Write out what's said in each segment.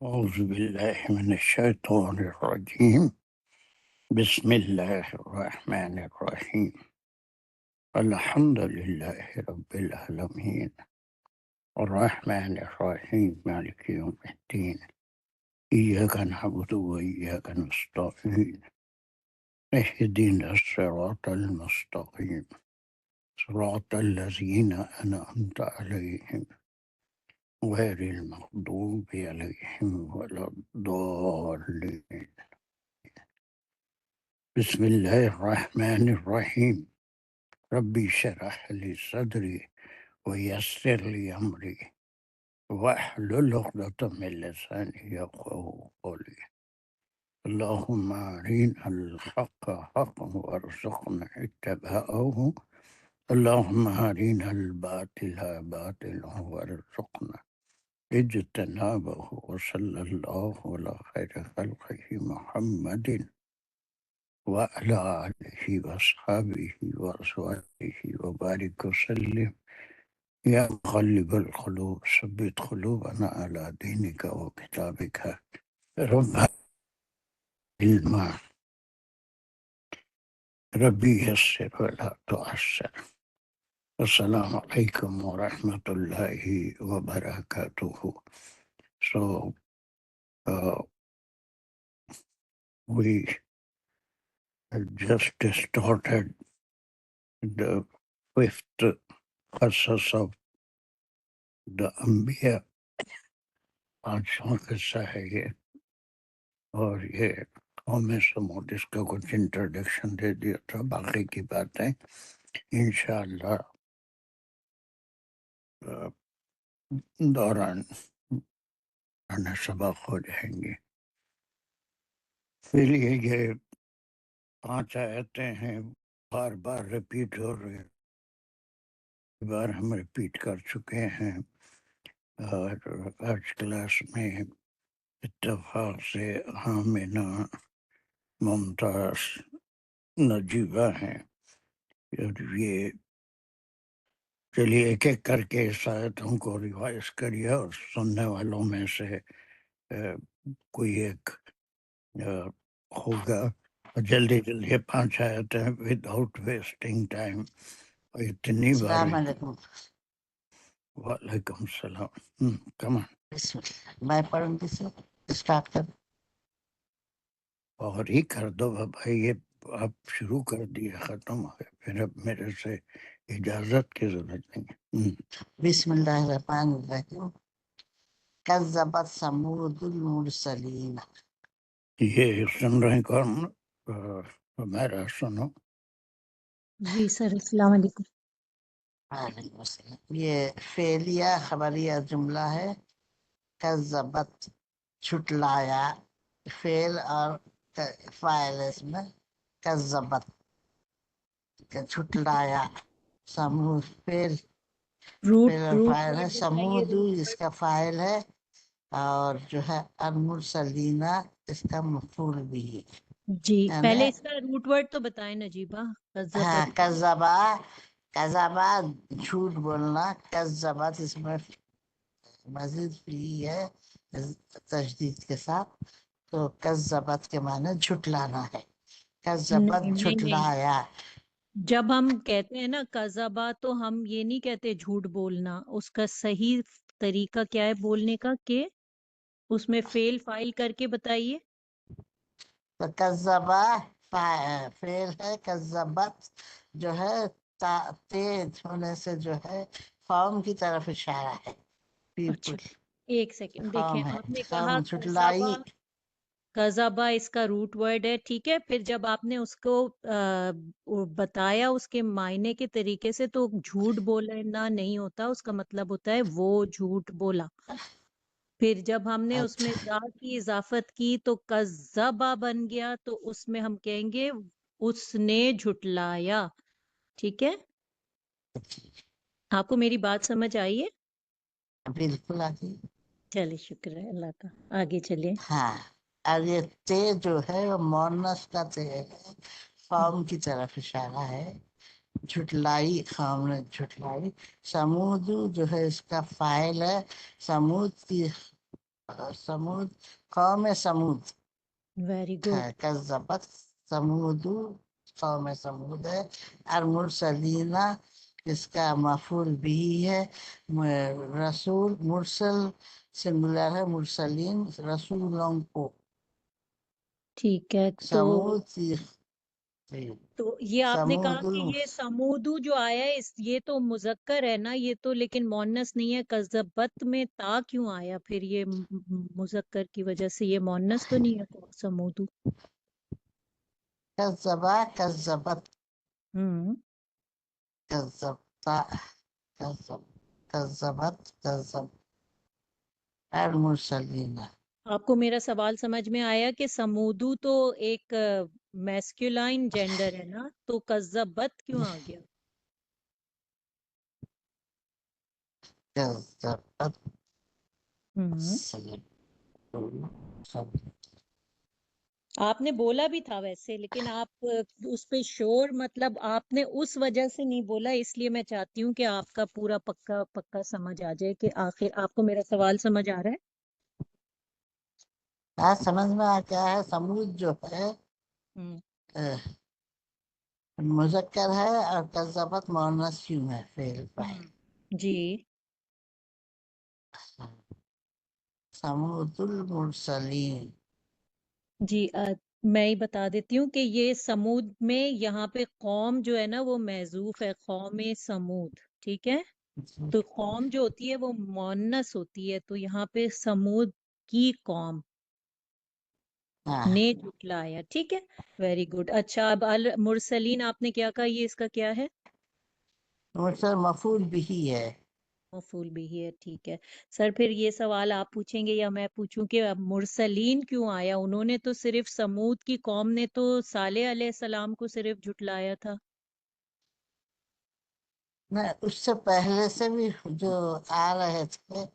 أعوذ بالله من الشيطان الرجيم. بسم الله الرحمن الرحيم. الحمد لله رب العالمين الرحمن الرحيم مالك يوم الدين. إياك نعبد وإياك نستعين. اهدنا الصراط المستقيم صراط الذين أنعمت عليهم غير المغضوب عليهم ولا الضالين. بسم الله الرحمن الرحيم. ربي اشرح لي صدري ويسر لي أمري واحلل عقدة من لساني يفقهوا قولي. اللهم أرنا الحق حقا وارزقنا اتباعه. اللهم أرنا الباطل باطلا وارزقنا اجتنابه. وصلى الله على خير خلقه محمد وعلى آله وأصحابه وأزواجه وبارك وسلم. يا مقلب القلوب ثبت قلوبنا على دينك وكتابك. رب علما ربي يسر ولا تعسر. السلام عليكم ورحمة الله وبركاته. So we just started the fifth qasas of the Anbiya. آج قصہ ہے یہ، اور یہ قوم سمود اس کا کچھ انٹروڈکشن دے دیا تھا. باقی کی باتیں انشاءاللہ دوران سبق ہو جائیں گے. اس لیے یہ 5 آیتیں ہیں، بار بار ریپیٹ ہو رہے ہیں. بار ہم ریپیٹ کر چکے ہیں، اور آج کلاس میں اتفاق سے آمنہ، ممتاز، نجیبہ ہیں. اور یہ چلیے ایک ایک کر کے اس آیتوں کو ریوائز کریے، اور سننے والوں میں سے کوئی ایک ہوگا. جلدی جلدی 5 آیتیں وداؤٹ ویسٹنگ ٹائم. اتنی بار السلام علیکم. وعلیکم السلام. کمان بسم اللہ. میں پڑھوں گی سر، اسٹارٹ کر. اور ہی کر دو بھائی، یہ آپ شروع کر دیے، ختم ہو گیا، پھر اب میرے سے اجازت کی ضرورت نہیں. بسم اللہ الرحمن الرحیم. کذبت ثمود المرسلین. یہ سن رہے ہیں کون؟ میرا سنو. جی سر، السلام علیکم. وعلیکم السلام. یہ فعلیہ خبریہ جملہ ہے. کذبت چھٹلایا، فعل اور فاعل اس میں. کذبت چھٹلایا. سمود فعل روٹ اور روٹ فاعل ہے. ورڈ بتائیے. سمود اس کا فاعل ہے، اور جو ہے المرسلینہ اس کا مفعول بھی ہے. جی یعنی پہلے اس کا روٹ ورڈ تو بتائیں نجیبہ. ہاں، کذبت. کذبا، کذبا جھوٹ بولنا. کذبت اس میں مزید فی ہے تشدید کے ساتھ، تو کذبت کے معنی جھٹلانا ہے. کذبت نہیں نہیں نہیں، جھٹلایا. جب ہم کہتے ہیں نا کذبہ، تو ہم یہ نہیں کہتے جھوٹ بولنا. اس کا صحیح طریقہ کیا ہے بولنے کا، کہ اس میں فعل فاعل کر کے بتائیے. تو کذبا فعل ہے، کذبت جو ہے تیز ہونے سے جو ہے قوم کی طرف اشارہ ہے. اچھا، پیپل ایک سیکنڈ دیکھیں. قوم ہے، آپ نے کہا قوم چھٹلائی. کذبہ، کذبہ اس کا روٹ ورڈ ہے، ٹھیک ہے. پھر جب آپ نے اس کو بتایا اس کے معنی کے طریقے سے، تو جھوٹ بولنا نہیں ہوتا، اس کا مطلب ہوتا ہے وہ جھوٹ بولا. پھر جب ہم نے اس میں اچھا، زا کی اضافت کی تو کذبہ بن گیا، تو اس میں ہم کہیں گے اس نے جھٹلایا. ٹھیک ہے، آپ کو میری بات سمجھ آئی ہے؟ بالکل آگے. چلیے، شکر ہے اللہ کا. آگے چلیے. ہاں، اور یہ تے جو ہے وہ مونس کا تے ہے، قوم کی طرف اشارہ ہے. جھٹلائی، قوم نے جھٹلائی. سمود جو ہے اس کا فاعل ہے. سمود کی سمود قوم سمود ویری گڈ. ہے. کذبت سمود قوم سمود ہے. المرسلین اس کا مفعول بھی ہے. رسول مرسل سنگولر ہے، مرسلین رسولوں کو. ٹھیک ہے. سمود تو یہ آپ نے کہا سمود کہ یہ سمودو جو آیا ہے یہ تو مذکر ہے نا، یہ تو لیکن مونس نہیں ہے. کذبت میں تا کیوں آیا پھر؟ یہ مذکر کی وجہ سے یہ مونس تو نہیں ہے سمودو. کذبا کذبت ہوں. کذبتا کذبت کذب المرسلین. آپ کو میرا سوال سمجھ میں آیا کہ سمودو تو ایک میسکولائن جینڈر ہے نا، تو کذبت کیوں آ گیا؟ کذبت ہوں. آپ نے بولا بھی تھا ویسے، لیکن آپ اس پہ شور مطلب آپ نے اس وجہ سے نہیں بولا، اس لیے میں چاہتی ہوں کہ آپ کا پورا پکا پکا سمجھ آ جائے کہ آخر آپ کو میرا سوال سمجھ آ رہا ہے. سمجھ میں آ کیا ہے. سمود جو ہے ہوں. مذکر ہے اور کذبت مؤنث کیوں ہے فعل فاعل. جی. سمود المرسلین. جی میں ہی بتا دیتی ہوں کہ یہ سمود میں یہاں پہ قوم جو ہے نا وہ محذوف ہے، قوم سمود. ٹھیک ہے، تو قوم جو ہوتی ہے وہ مؤنث ہوتی ہے، تو یہاں پہ سمود کی قوم نے جھٹلایا. ٹھیک ہے، ویری گڈ. اچھا اب المرسلین آپ نے کیا کہا، یہ اس کا کیا ہے؟ مرسل مفعول بھی ہے. مفعول بھی ہے. ٹھیک ہے سر، پھر یہ سوال آپ پوچھیں گے یا میں پوچھوں کہ اب مرسلین کیوں آیا؟ انہوں نے تو صرف سمود کی قوم نے تو صالح علیہ السلام کو صرف جھٹلایا تھا. اس سے پہلے سے بھی جو آ رہے تھے،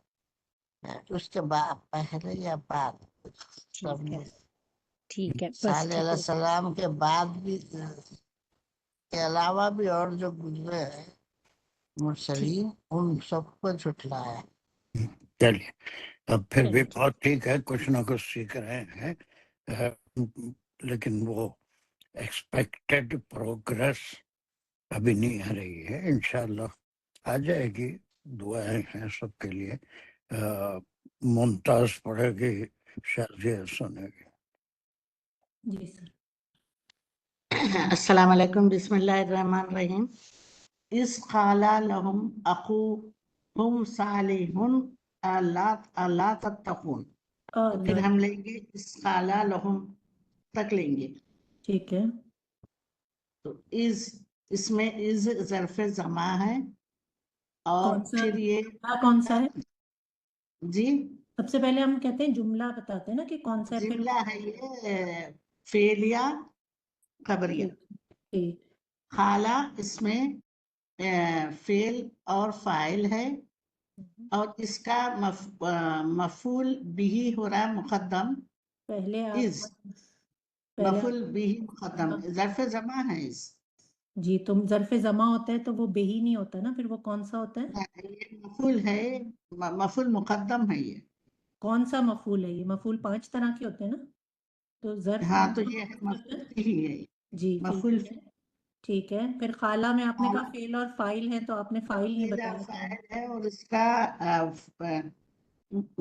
اس کے بعد پہلے یا بعد ٹھیک ہے، ٹھیک ہے، بس صالح ٹھیک علیہ ہے. السلام کے بعد بھی کے علاوہ بھی اور جو گزرے ہیں مرسلین ان سب کو جھٹلایا. چلیے اب پھر بھی چلیے. بہت ٹھیک ہے، کچھ نہ کچھ سیکھ رہے ہیں. لیکن وہ ایکسپیکٹڈ پروگرس ابھی نہیں آ رہی ہے، انشاءاللہ آ جائے گی. دعائیں ہیں سب کے لیے. ممتاز پڑھے گی، شازیہ سنے گی. جی سر. السلام علیکم. بسم اللہ الرحمن الرحیم. اس قال لهم اخوهم صالح الا تتقون. پھر ہم لیں گے اس قال لهم تک لیں گے. ٹھیک ہے. تو اس میں از ظرف زماں ہے اور کون سا پھر یہ کون سا ہے؟ جی سب سے پہلے ہم کہتے ہیں جملہ بتاتے ہیں نا کہ کون سا ہے، پھر جملہ ہے یہ فعلیہ خبریہ. ٹھیک. خالہ اس میں فعل اور فاعل ہے اور اس کا مفعول بھی ہو رہا ہے مقدم. پہلے از پہلے مفعول بھی مقدم ظرف زماں ہے. اس جی تم ظرف جمع ہوتا ہے تو وہ بے ہی نہیں ہوتا نا، پھر وہ کون سا ہوتا ہے؟ یہ مفعول ہے، مفعول مقدم ہے. یہ کون سا مفعول ہے؟ یہ مفعول 5 طرح کے ہوتے ہیں نا، تو ظرف ہاں کون تو سا یہ مفعول ہوتا مفعول ہے؟ ہی ہے. جی مفعول ٹھیک ہے. ٹھیک ہے، پھر خالہ میں آپ نے کہا فعل اور فاعل ہے، تو آپ نے فاعل نہیں بتایا کون؟ فاعل ہے اور اس کا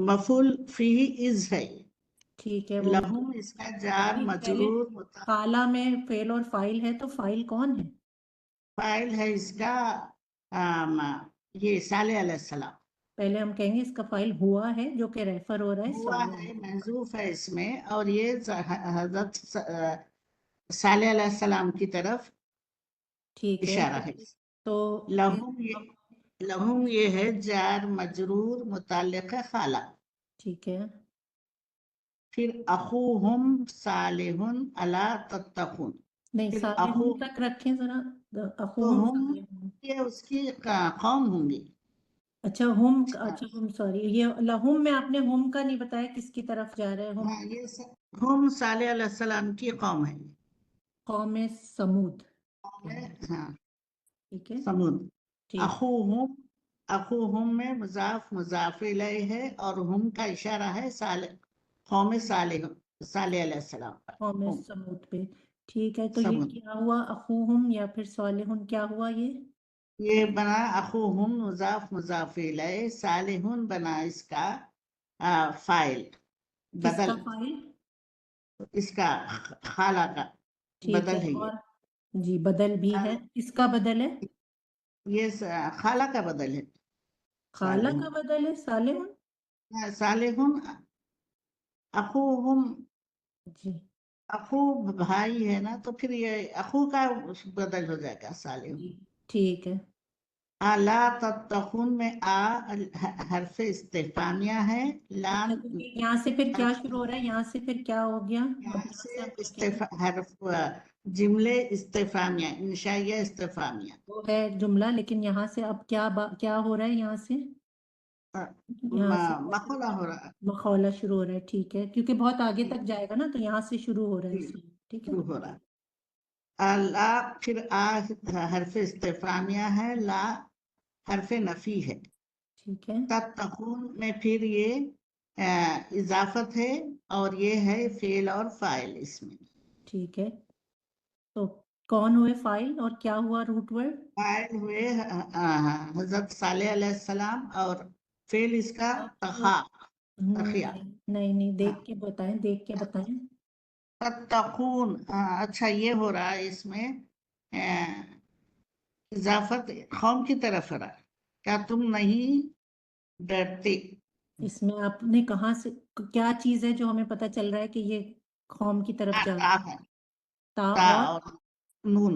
مفعول فیہ از ہے. ٹھیک ہے. وہ لہم اس کا جار جی پہلے مجرور خالہ میں فعل اور فاعل ہے، تو فاعل کون ہے؟ فاعل ہے اس کا یہ صالح علیہ السلام. پہلے ہم کہیں گے اس کا فاعل ہوا ہے جو کہ ریفر ہو رہا ہے ہوا صالح ہے علیہ. محذوف ہے اس میں، اور یہ حضرت صالح علیہ السلام کی طرف ٹھیک ہے. اشارہ ہے. تو لہم یہ ہے جار مجرور متعلق ہے خالہ. ٹھیک ہے. پھر اخوہم صالح الا تتقون. نہیں، پھر صالحون تک رکھیں ذرا. تو اخوہم ہم صالحون. یہ اس کی قوم ہوں گی. اچھا ہم سوری، یہ لہم میں آپ نے ہم کا نہیں بتایا کس کی طرف جا رہا ہے ہم؟ ہاں یہ ہم صالح علیہ السلام کی قوم ہے. قوم سمود. ہاں ٹھیک ہے. سمود. ٹھیک. اخوہم اخوہم میں مضاف مضاف الیہ ہے اور ہم کا اشارہ ہے قوم صالح علیہ السلام پر. قوم ہم سمود پہ. ٹھیک ہے، تو یہ سمود کیا ہوا؟ اخوہم یا پھر صالحون کیا ہوا یہ؟ یہ بنا اخوہم مضاف مضاف الیہ، صالحون بنا اس کا فائل کس کا بدل، فائل؟ اس کا خالہ کا ٹھیک ہے، بدل ہے اور جی بدل بھی ہے. کس کا بدل ہے؟ یہ خالہ کا بدل ہے. خالہ کا بدل ہے صالحون. صالحون اخوہم، جی اخو بھائی ہے نا، تو پھر یہ اخو کا بدل ہو جائے گا صالحون. جی ٹھیک ہے. لا تتقون میں حرف استفہامیہ ہے، لام اچھا، تو یہاں سے پھر کیا شروع ہو رہا ہے؟ یہاں سے پھر کیا ہو گیا؟ اب یہاں یہاں سے سے ہم کو کیا حرف جملے استفہامیہ، انشائیہ استفہامیہ. وہ ہے جملہ، لیکن یہاں سے اب کیا ہو رہا ہے؟ یہاں سے یہاں سے مخولہ ہو رہا مخولہ شروع ہو رہا ہے. ٹھیک ہے، کیونکہ بہت آگے تک جائے گا نا، تو یہاں سے شروع ہو رہا ہے اس لیے. ٹھیک ہے، شروع ہو رہا. لا پھر حرف استفہامیہ ہے، لا حرف نفی ہے. ٹھیک ہے. تتقون میں پھر یہ اضافت ہے اور یہ ہے فعل اور فاعل اس میں. ٹھیک ہے، تو کون ہوئے فائل اور کیا ہوا روٹ ورڈ؟ فاعل ہوئے حضرت صالح علیہ السلام اور فعل اس کا تخا، تخیا. نہیں دیکھ کے بتائیں، دیکھ کے بتائیں. تتقون، اچھا یہ ہو رہا ہے اس میں اضافت قوم کی طرف رہا. کیا تم نہیں ڈرتے؟ اس میں آپ نے کہاں سے کیا چیز ہے جو ہمیں پتہ چل رہا ہے کہ یہ قوم کی طرف جا رہا ہے؟ تا تا اور اور نون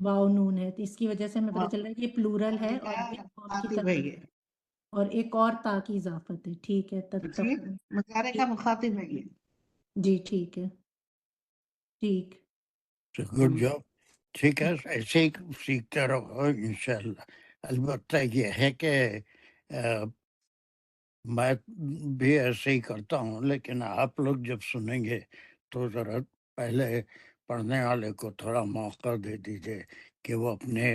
واو نون ہے، تو اس کی وجہ سے ہمیں پتہ چل رہا ہے کہ یہ پلورل ہے اور یہ قوم کی مخاطب طرف ہے یہ. اور ایک اور تا کی اضافت ہے. ٹھیک ہے، جی مظاہرے کا مخاطب ہے یہ. جی ٹھیک ہے. ٹھیک. Good job. ٹھیک ہے، ایسے ہی سیکھتے رہو انشاءاللہ. البتہ یہ ہے کہ میں بھی ایسے ہی کرتا ہوں، لیکن آپ لوگ جب سنیں گے تو ذرا پہلے پڑھنے والے کو تھوڑا موقع دے دیجیے کہ وہ اپنے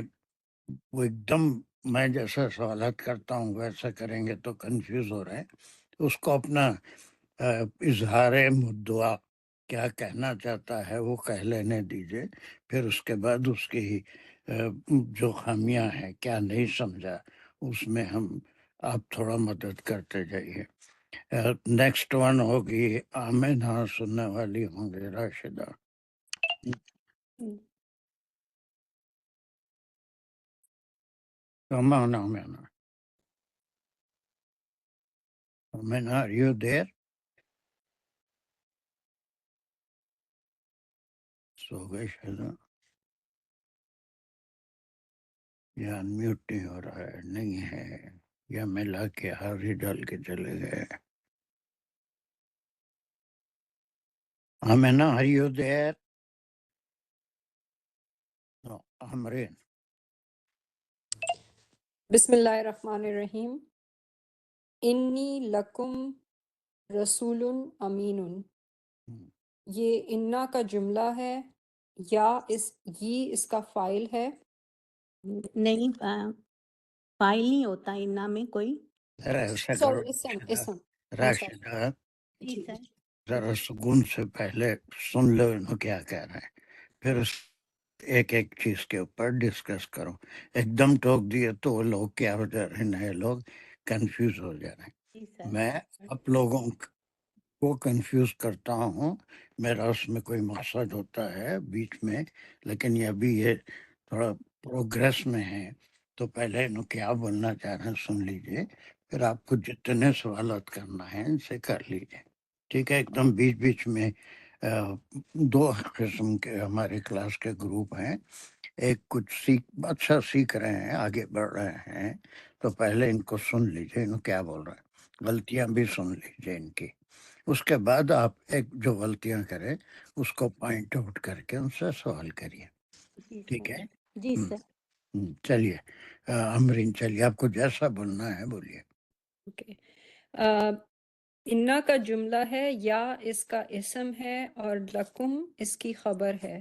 وہ ایک دم میں جیسا سوالات کرتا ہوں ویسا کریں گے تو کنفیوز ہو رہے ہیں. اس کو اپنا اظہار مدعا کیا کہنا چاہتا ہے وہ کہہ لینے دیجیے. پھر اس کے بعد اس کی جو خامیاں ہیں، کیا نہیں سمجھا، اس میں آپ تھوڑا مدد کرتے جائیے. نیکسٹ ون ہوگی آمینہ، سننے والی ہوں گے راشدہ. Come on, Amina. Amina, are you there? سو گئے شاید، یا انمیوٹ نہیں ہو رہا ہے، نہیں ہے، یا ملا کے ہاری ڈال کے چلے گئے. آمینہ، are you there? No, Amreen. بسم اللہ الرحمن الرحیم. انی لکم رسول امین. یہ انا کا جملہ ہے یا اس کا فائل ہے؟ نہیں، فائل نہیں ہوتا انا میں کوئی. ذرا ایسا کرو سوری اسم. راشدہ، جی سر. ذرا سکون سے پہلے سن لو انہوں کیا کہہ رہے ہیں، پھر اس ایک ایک چیز کے اوپر ڈسکس کرو. ایک دم ٹوک دیے تو وہ لوگ کیا ہو جا رہے ہیں، نئے لوگ کنفیوز ہو جا رہے ہیں. جی سر. میں آپ لوگوں کو کنفیوز کرتا ہوں، میرا اس میں کوئی مقصد ہوتا ہے بیچ میں، لیکن یہ ابھی یہ تھوڑا پروگریس میں ہے، تو پہلے انہوں کیا بولنا چاہ رہے ہیں سن لیجئے، پھر آپ کو جتنے سوالات کرنا ہے ان سے کر لیجئے. ٹھیک ہے، ایک دم بیچ بیچ میں دو قسم کے ہمارے کلاس کے گروپ ہیں. ایک کچھ اچھا سیکھ رہے ہیں، آگے بڑھ رہے ہیں، تو پہلے ان کو سن لیجئے انہوں کیا بول رہے ہیں، غلطیاں بھی سن لیجئے ان کی. اس کے بعد آپ ایک جو غلطیاں کریں اس کو پوائنٹ آؤٹ کر کے ان سے سوال کریے. جی ٹھیک ہے، سر. جی سر. چلیے امرین، چلیے آپ کو جیسا بولنا ہے بولیے. اوکے. انا کا جملہ ہے یا اس کا اسم ہے اور لکم اس کی خبر ہے.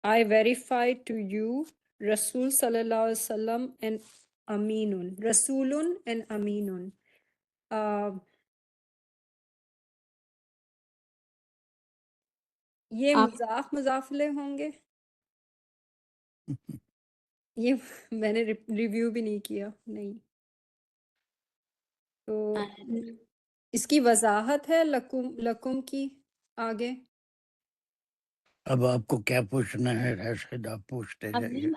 I verify to you Rasul sallallahu alaihi wasallam and Aminun. Rasulun and Aminun. یہ آپ مضافلے ہوں گے؟ یہ میں نے ریویو بھی نہیں کیا، نہیں. تو اس کی وضاحت ہے لکم کی آگے. اب آپ کو کیا پوچھنا ہے راشد؟ آپ پوچھتے جائیے.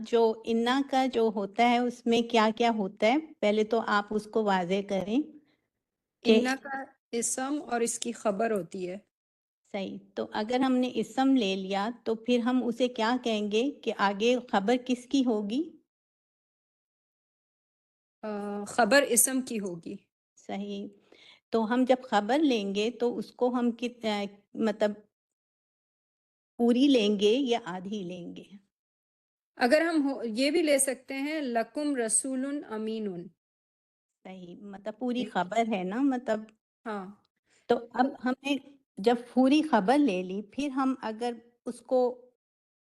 جو انا کا جو ہوتا ہے اس میں کیا کیا ہوتا ہے، پہلے تو آپ اس کو واضح کریں کہ انا کا اسم اور اس کی خبر ہوتی ہے. صحیح. تو اگر ہم نے اسم لے لیا تو پھر ہم اسے کیا کہیں گے کہ آگے خبر کس کی ہوگی؟ خبر اسم کی ہوگی. صحیح. تو ہم جب خبر لیں گے تو اس کو ہم مطلب پوری لیں گے یا آدھی لیں گے؟ اگر ہم یہ بھی لے سکتے ہیں لکم رسول امین. صحیح، مطلب پوری خبر ہے نا، مطلب. ہاں. تو اب ہم نے جب پوری خبر لے لی، پھر ہم اگر اس کو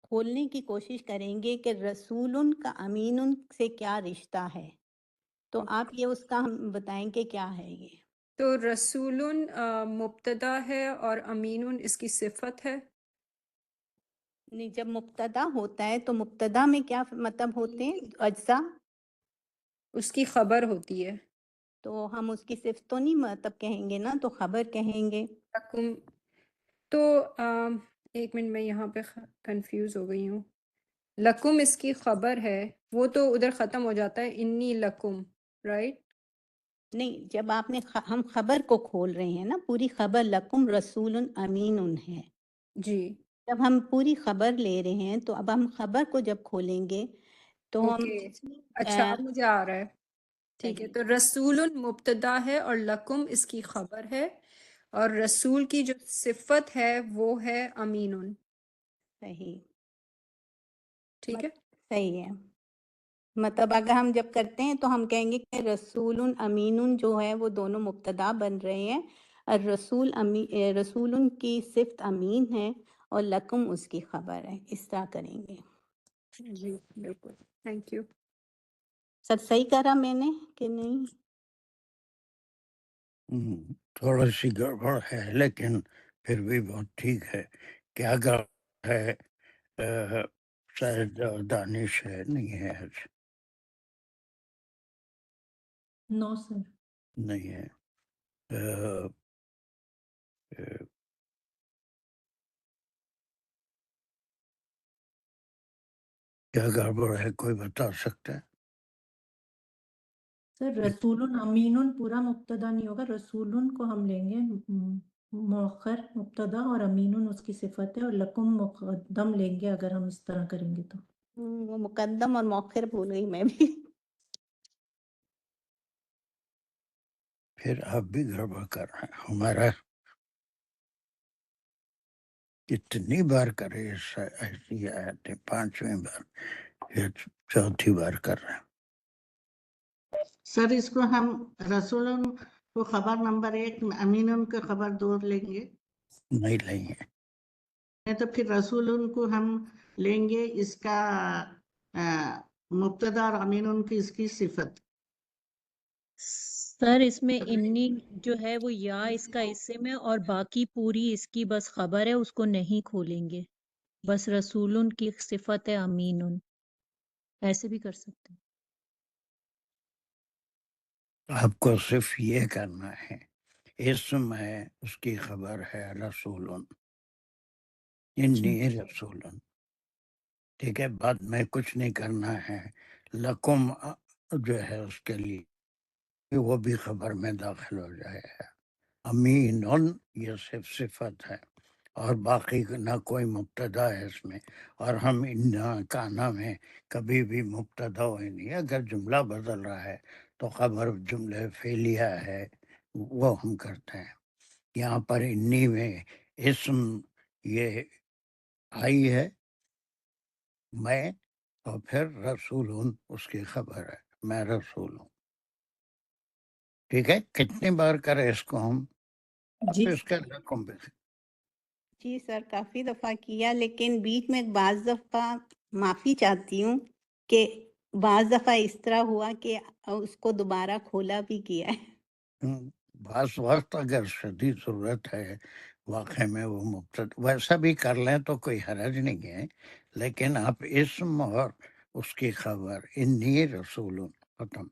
کھولنے کی کوشش کریں گے کہ رسول کا امین سے کیا رشتہ ہے، تو آپ یہ اس کا ہم بتائیں کہ کیا ہے یہ. تو رسول مبتدا ہے اور امین اس کی صفت ہے. نہیں، جب مبتدا ہوتا ہے تو مبتدا میں کیا مطلب ہوتے ہیں اجزاء؟ اس کی خبر ہوتی ہے. تو ہم اس کی صفت تو نہیں مطلب کہیں گے نا، تو خبر کہیں گے. لکم. تو ایک منٹ میں یہاں پہ کنفیوز ہو گئی ہوں. لکم اس کی خبر ہے، وہ تو ادھر ختم ہو جاتا ہے انی لکم، رائٹ؟ نہیں، جب آپ نے ہم خبر کو کھول رہے ہیں نا، پوری خبر لکم رسول امین ہے. جی. جب ہم پوری خبر لے رہے ہیں تو اب ہم خبر کو جب کھولیں گے تو ہم اوکے. اچھا اب مجھے آ رہا ہے. ٹھیک ہے. صحیح تو رسول مبتدا ہے اور لکم اس کی خبر ہے، اور رسول کی جو صفت ہے وہ ہے امین. صحیح. ٹھیک ہے. صحیح ہے. مطلب اگر ہم جب کرتے ہیں تو ہم کہیں گے کہ رسول امین جو ہے وہ دونوں مبتدا بن رہے ہیں، اور رسول کی صفت امین ہے اور لکم اس کی خبر ہے. اس طرح کریں گے. جی بالکل. Thank you. سب صحیح کرا میں نے کہ نہیں؟ تھوڑا سی گڑبڑ ہے لیکن پھر بھی بہت ٹھیک ہے. کیا گڑبڑ ہے؟ شاید دانش ہے، نہیں ہے آج؟ نو سر. نہیں ہے. کیا گڑبڑ ہے؟ کوئی بتا سکتا ہے؟ سر رسول امین پورا مبتدا نہیں ہوگا، رسول کو ہم لیں گے مؤخر مبتدا اور امین اس کی صفت ہے، اور لکم مقدم لیں گے اگر ہم اس طرح کریں گے تو. وہ مقدم اور مؤخر بھول گئی میں بھی. پھر آپ بھی گڑبڑ کر رہے ہیں. ہمارا کتنی بار کرے ایسی آیتیں؟ 5ویں بار یا 4تھی بار کر رہے ہیں. سر اس کو ہم رسول کو خبر نمبر 1، امین کو خبر 2 لیں گے. نہیں لیں گے. تو پھر رسول کو ہم لیں گے اس کا مبتدا اور امین کی اس کی صفت. سر اس میں انی جو ہے وہ یا اس کا اسم ہے اور باقی پوری اس کی بس خبر ہے، اس کو نہیں کھولیں گے. بس رسول کی صفت ہے امین. ایسے بھی کر سکتے ہیں. آپ کو صرف یہ کرنا ہے، اسم ہے اس کی خبر ہے رسول، انی رسول. ٹھیک ہے. بعد میں کچھ نہیں کرنا ہے. لکم جو ہے اس کے لیے وہ بھی خبر میں داخل ہو جائے گا. امین یہ صرف صفت ہے اور باقی نہ کوئی مبتدا ہے اس میں. اور ہم کانا میں کبھی بھی مبتدا ہوئی نہیں. اگر جملہ بدل رہا ہے تو خبر جملے فعلیہ ہے وہ ہم کرتے ہیں. یہاں پر انی میں اسم یہ آئی ہے میں، اور پھر رسول اس کی خبر ہے میں رسول ہوں. ٹھیک ہے. کتنی بار کرے اس کو ہم؟ جی اس کا رقم بھی جی سر، کافی دفعہ کیا، لیکن بیچ میں بعض دفعہ معافی چاہتی ہوں کہ بعض دفعہ اس طرح ہوا کہ اس کو دوبارہ کھولا بھی کیا ہے۔ بعض وقت اگر شدید ضرورت ہے واقع میں وہ مبتدا ویسا بھی کر لیں تو کوئی حرج نہیں ہے، لیکن آپ اسم اور اس کی خبر انی رسول ختم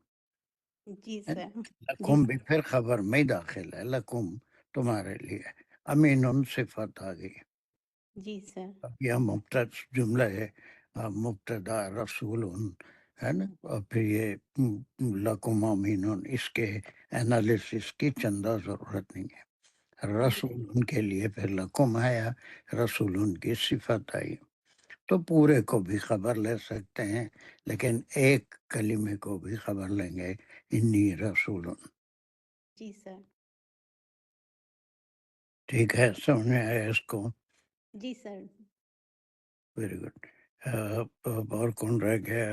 جی ہے۔ سر، جی لکم بھی پھر خبر میں داخل ہے، لکم تمہارے لیے، امین صفت آ گئی، جی سر، اب یہ مبتدا جملہ ہے، مبتدا رسول ہے نا، اور پھر یہ لکم امین، اس کے انالیسس کی چندہ ضرورت نہیں ہے۔ رسول ان کے لیے پھر لکم آیا، رسول ان کی صفت آئی، تو پورے کو بھی خبر لے سکتے ہیں، لیکن ایک کلمے کو بھی خبر لیں گے، انی رسول۔ جی سر، ٹھیک ہے، سمجھ میں آیا اس کو؟ جی سر۔ Very good. اور کون رہ گیا؟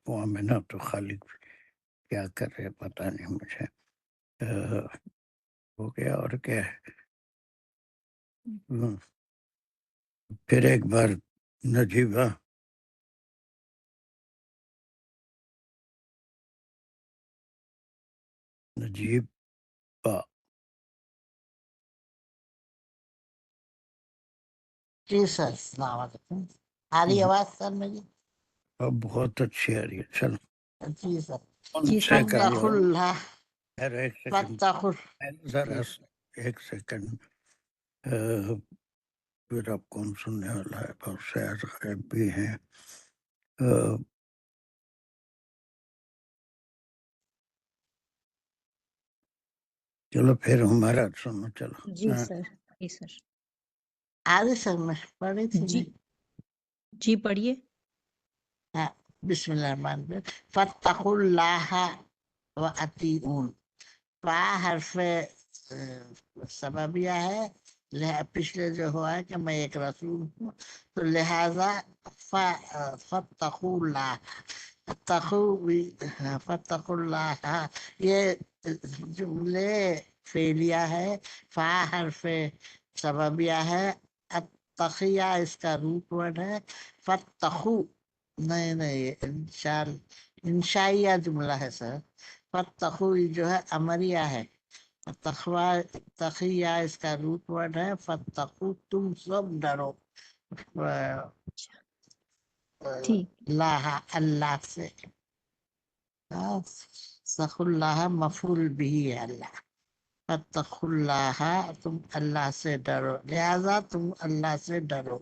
وہ آمنہ تو خالق کیا کر رہے پتہ نہیں مجھے۔ ہو گیا، اور کیا ہے؟ پھر ایک بار نجیبہ، نجیبہ، جی سر، السلام علیکم۔ آ رہی آواز سر میری؟ اب بہت اچھی آ رہی ہے، چلو جی سر۔ ان جی سے سر، کر لو۔ فتقوا اللہ، خیر، ایک سیکنڈ، فتقوا، ذرا ایک سیکنڈ، پھر اب کون سننے والا ہے؟ بہت سے غائب بھی ہیں۔ چلو پھر ہمارا سنو، چلو۔ جی سر، جی سر، آ رہی سر، میں پڑھی تھی جی نہیں؟ جی پڑھیے۔ ہاں، بسم اللہ الرحمن الرحیم۔ فتقوا اللہ واتقون، فا حرف سببیہ ہے، پچھلے جو ہوا ہے کہ میں ایک رسول ہوں، تو لہذا فتقوا اللہ، فتقوا اللہ، یہ جملے فعلیہ ہے، فا حرف سببیہ ہے، التقیہ اس کا روٹ ورڈ ہے، فتقوا، نہیں انشائیہ جملہ ہے سر، فتقوا جو ہے امریہ ہے، تقیہ اس کا روٹ ورڈ ہے، فتقوا تم سب ڈرو، ٹھیک، اللہ سے، سخ اللہ مفعول بھی ہے اللہ، فتقوا اللہ، تم اللہ سے ڈرو، لہذا تم اللہ سے ڈرو،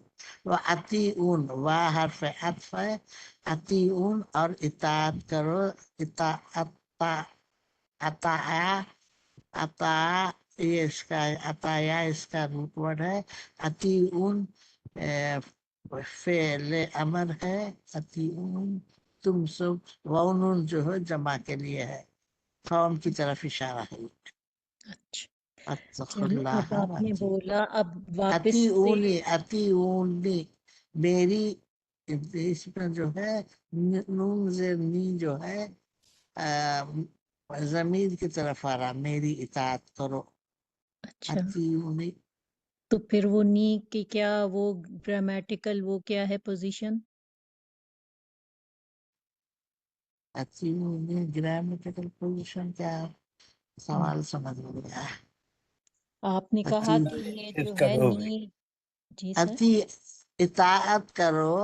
وَأَطِیعُونَ، وا حرف عطف ہے، اطیعون اور اطاعت کرو، اطاع یہ اس کا عطایا اس کا روٹ ورڈ ہے، اطیعون فعل امر ہے، اطیعون تم سب، وونون جو ہے جمع کے لیے ہے، قوم کی طرف اشارہ ہے، اچھا، اتقوا چلو اللہ اب آپ نے واتقون، بولا، اب واپس سے اطیعونی میری، اس میں جو ہے نون زیر نی جو ہے ضمیر کی طرف آ رہا، میری اطاعت کرو، اچھا، اطیعونی، تو پھر وہ نی کی کیا، وہ گرامیٹیکل وہ کیا ہے پوزیشن؟ اطیعونی گرامیٹیکل پوزیشن کیا ہے؟ سوال سمجھ میں نہیں آیا۔ آپ نے کہا کہ یہ اس جو کا ہے ہو گئی۔ نی، جی سر، اطاعت کرو،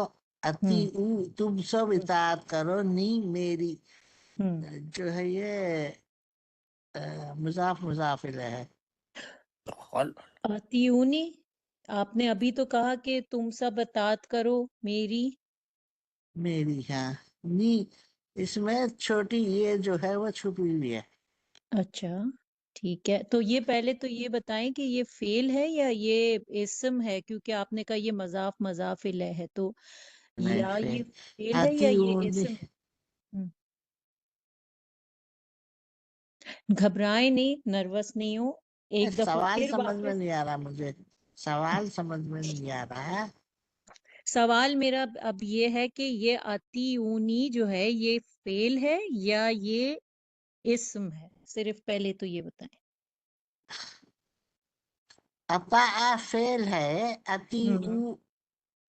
ہوں تم سب اطاعت کرو، نی میری، ہوں جو ہے یہ مضاف مضاف الیہ ہے، اطیعونی، آپ نے ابھی تو کہا کہ تم سب اطاعت کرو میری، میری، ہاں، نی اس میں چھوٹی یہ جو ہے وہ چھپی ہوئی ہے، اچھا ٹھیک ہے، تو یہ پہلے تو یہ بتائیں کہ یہ فعل ہے یا یہ اسم ہے، کیونکہ آپ نے کہا یہ مضاف مضاف الیہ ہے، تو نہیں یا فعل، یہ فعل ہے یا یہ اطیعونی، اسم؟ گھبرائیں نہیں، نروس نہیں ہو، ایک دفعہ سوال پھر سمجھ میں واپس، نہیں آ رہا مجھے، سوال سمجھ میں نہیں آ رہا، سوال میرا اب یہ ہے کہ یہ اطیعونی جو ہے یہ فعل ہے یا یہ اسم ہے، صرف پہلے تو یہ بتائیں۔ اطاع فعل ہے، ہوں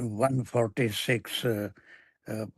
146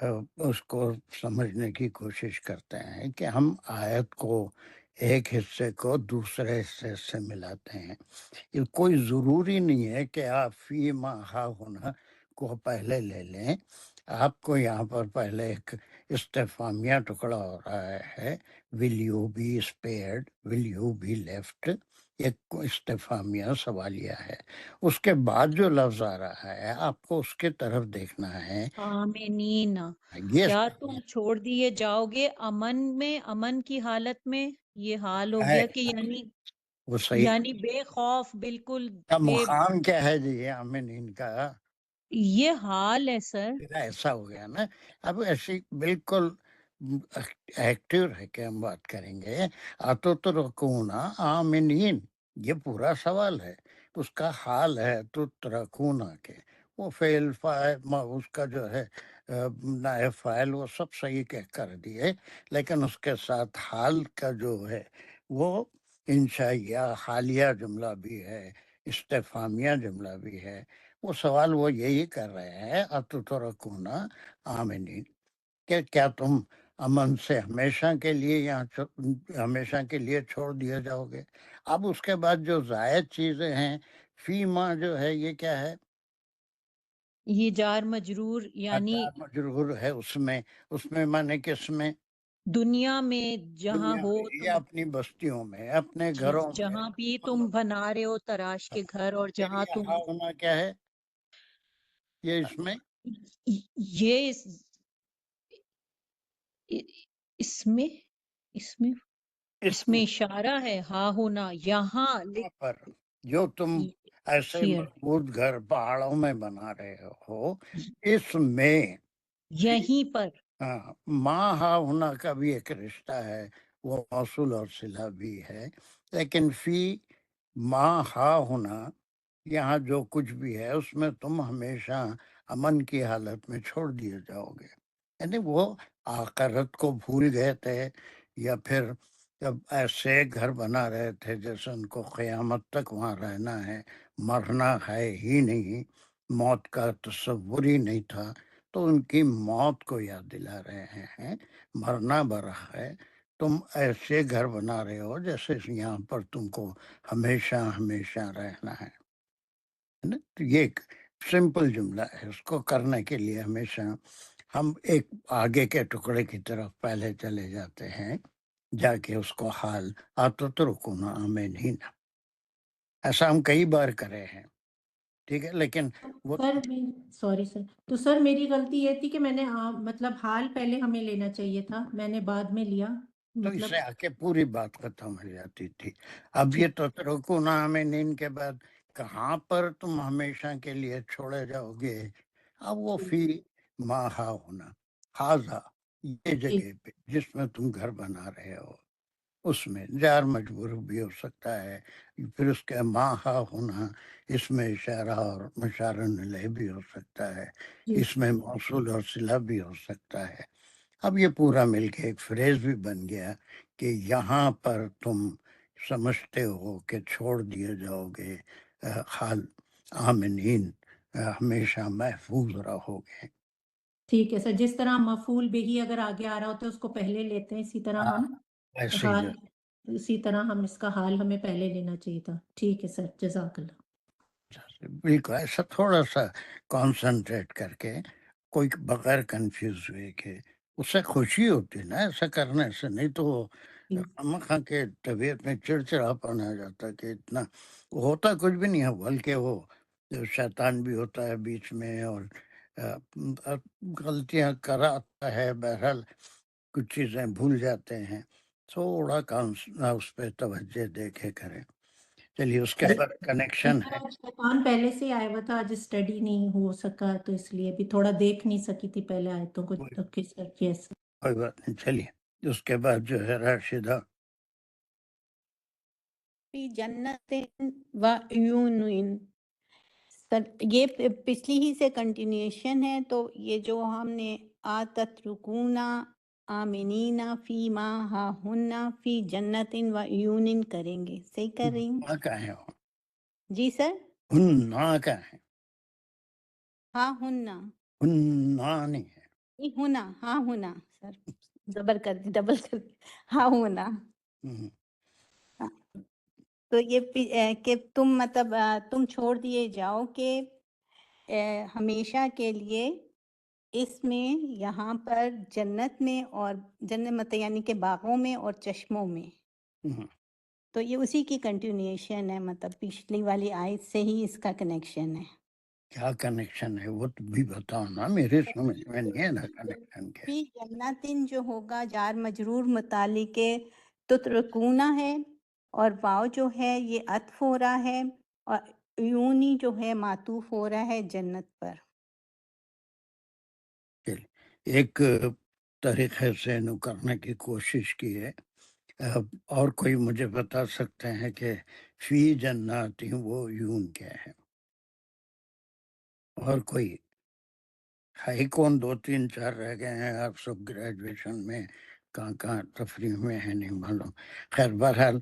اس کو سمجھنے کی کوشش کرتے ہیں کہ ہم آیت کو ایک حصے کو دوسرے حصے سے ملاتے ہیں. یہ کوئی ضروری نہیں ہے کہ آپ فی ما ہا ہونا کو پہلے لے لیں. آپ کو یہاں پر پہلے ایک استفہامیہ ٹکڑا ہو رہا ہے، will you be spared, will you be left, ایک استفہامیہ سوالیہ ہے. اس کے بعد جو لفظ آ رہا ہے آپ کو اس کی طرف دیکھنا ہے. آمینین، یہ کیا تم چھوڑ دیے جاؤ گے امن میں، امن کی حالت میں؟ یہ حال ہو ہے گیا کہ وہ صحیح. یعنی بے خوف، بالکل کا بے، مقام کیا ہے جی آمین کا؟ یہ حال ہے سر. ایسا ہو گیا نا. اب ایسی بالکل ایکٹیو رہ کے ہم بات کریں گے. اتترکونا آمنین، یہ پورا سوال ہے. اس کا حال ہے تترکونا کے، وہ فعل فاعل اس کا جو ہے نائب فاعل وہ سب صحیح کر دیے، لیکن اس کے ساتھ حال کا جو ہے وہ انشائیہ حالیہ جملہ بھی ہے، استفہامیہ جملہ بھی ہے. وہ سوال وہ یہی کر رہے ہیں اتترکونا آمنین، کہ کیا تم امن سے ہمیشہ کے لیے یہاں ہمیشہ کے لیے چھوڑ دیے جاؤ گے. اب اس کے بعد جو زائد چیزیں ہیں، فی ما جو ہے یہ کیا ہے؟ یہ جار مجرور، یعنی جار مجرور ہے. اس میں مانے کس میں؟ دنیا میں جہاں دنیا ہو میں یا تم، اپنی بستیوں میں، اپنے جی، گھروں میں. جہاں بھی تم بنا رہے ہو تراش کے گھر، اور پھر جہاں تم، یہاں ہونا کیا ہے یہ اس میں؟ یہ اس میں اس میں اس میں اشارہ ہے ہاں ہونا یہاں یہاں پر جو تم ایسے here، مضبوط گھر پہاڑوں میں بنا رہے ہو، اس میں یہیں پر. ہاں ماں ہا ہونا کا بھی ایک رشتہ ہے، وہ موصول اور صلہ بھی ہے. لیکن فی ماں ہا ہونا یہاں جو کچھ بھی ہے اس میں تم ہمیشہ امن کی حالت میں چھوڑ دیے جاؤ گے. یعنی وہ آخرت کو بھول گئے تھے، یا پھر جب ایسے گھر بنا رہے تھے جیسے ان کو قیامت تک وہاں رہنا ہے، مرنا ہے ہی نہیں، موت کا تصور ہی نہیں تھا، تو ان کی موت کو یاد دلا رہے ہیں. مرنا برا ہے، تم ایسے گھر بنا رہے ہو جیسے یہاں پر تم کو ہمیشہ ہمیشہ رہنا ہے نا. تو یہ ایک سمپل جملہ ہے، اس کو کرنے کے لیے ہمیشہ ہم ایک آگے کے ٹکڑے کی طرف پہلے چلے جاتے ہیں، جا کے اس کو حال اتترکونا آمنین. ایسا ہم کئی بار کرے ہیں، ٹھیک ہے، لیکن وہ سر سوری سر، تو سر میری غلطی یہ تھی کہ میں نے مطلب حال پہلے ہمیں لینا چاہیے تھا، میں نے بعد میں لیا تو مطلب. اسے آ کے پوری بات ختم ہو جاتی تھی. اب یہ ٹھیک. تترکونا آمنین کے بعد کہاں پر تم ہمیشہ کے لیے چھوڑے جاؤ گے؟ اب وہ فی ما ہا ہونا، حاضہ یہ جگہ پہ جس میں تم گھر بنا رہے ہو، اس میں جار مجبور بھی ہو سکتا ہے. پھر اس کے ما ہا ہونا اس میں اشارہ اور مشار الیہ بھی ہو سکتا ہے، اس میں موصول اور صلہ بھی ہو سکتا ہے. اب یہ پورا مل کے ایک فریز بھی بن گیا کہ یہاں پر تم سمجھتے ہو کہ چھوڑ دیے جاؤ گے، حال آمنین، ہمیشہ محفوظ رہو گے. ٹھیک ہے سر، جس طرح مفعول به اگر آگے آ رہا ہوتا ہے اس کو پہلے لیتے ہیں، اسی طرح ہم ایسے ہی حال، اسی طرح ہم اس کا حال ہمیں پہلے لینا چاہیے تھا. ٹھیک ہے سر، جزاک اللہ. بالکل ایسا تھوڑا سا کانسنٹریٹ کر کے، کوئی بغیر کنفیوز ہوئے، کہ اس سے خوشی ہوتی ہے نا ایسا کرنے سے. نہیں تو خواہ کے طبیعت میں چڑچڑاپن آ جاتا کہ اتنا ہوتا کچھ بھی نہیں ہے، بلکہ وہ شیطان بھی ہوتا ہے بیچ میں، اور غلطیاں کراتا ہے. بہرحال کچھ چیزیں بھول جاتے ہیں، تھوڑا اس پہ توجہ دے کے کریں. چلیے اس کے بعد کنیکشن ہے. شیطان پہلے سے آیا ہوا تھا، آج اسٹڈی نہیں ہو سکا تو اس لیے بھی تھوڑا دیکھ نہیں سکی تھی پہلے آیتوں کو. کیسے کوئی بات نہیں، چلیے اس کے بعد جو ہے راشدہ. فی جنت و عیون، یہ پچھلی ہی سے کنٹینیوشن ہے. تو یہ جو ہم نے آتت رکونا آمنینا فی ما ہا ہننا فی جنت و عیون کریں گے. صحیح کر رہی ہوں؟ ہاں کا ہے وہ، جی سر. ہننا کا ہے، ہاں ہننا. ہننا نہیں ہے. یہ ہونا، ہاں ہونا سر، ڈبل کر دی، ہاں ہونا. ہم، تو یہ کہ تم مطلب تم چھوڑ دیے جاؤ کہ ہمیشہ کے لیے اس میں، یہاں پر جنت میں، اور جنت مطلب یعنی کہ باغوں میں اور چشموں میں. ہم۔ تو یہ اسی کی کنٹینیوشن ہے، مطلب پچھلی والی آیت سے ہی اس کا کنیکشن ہے. کیا کنیکشن ہے وہ تو بھی بتاؤ نا، میرے سمجھ میں نہیں ہے نا کنیکشن کیا ہے۔ فی جنتن جو ہوگا جار مجرور متعلق تترکونا ہے، اور واو جو ہے یہ عطف ہو رہا ہے، اور یونی جو ہے معطوف ہو رہا ہے جنت پر. چل، ایک طریقے سے انو کرنے کی کوشش کی ہے۔ اور کوئی مجھے بتا سکتے ہیں کہ فی جناتی وہ یون کیا ہے؟ اور کوئی ہے کون؟ 2 3 4 رہ گئے ہیں، آپ سب گریجویشن میں کہاں تفریح میں ہے نہیں معلوم۔ خیر بہرحال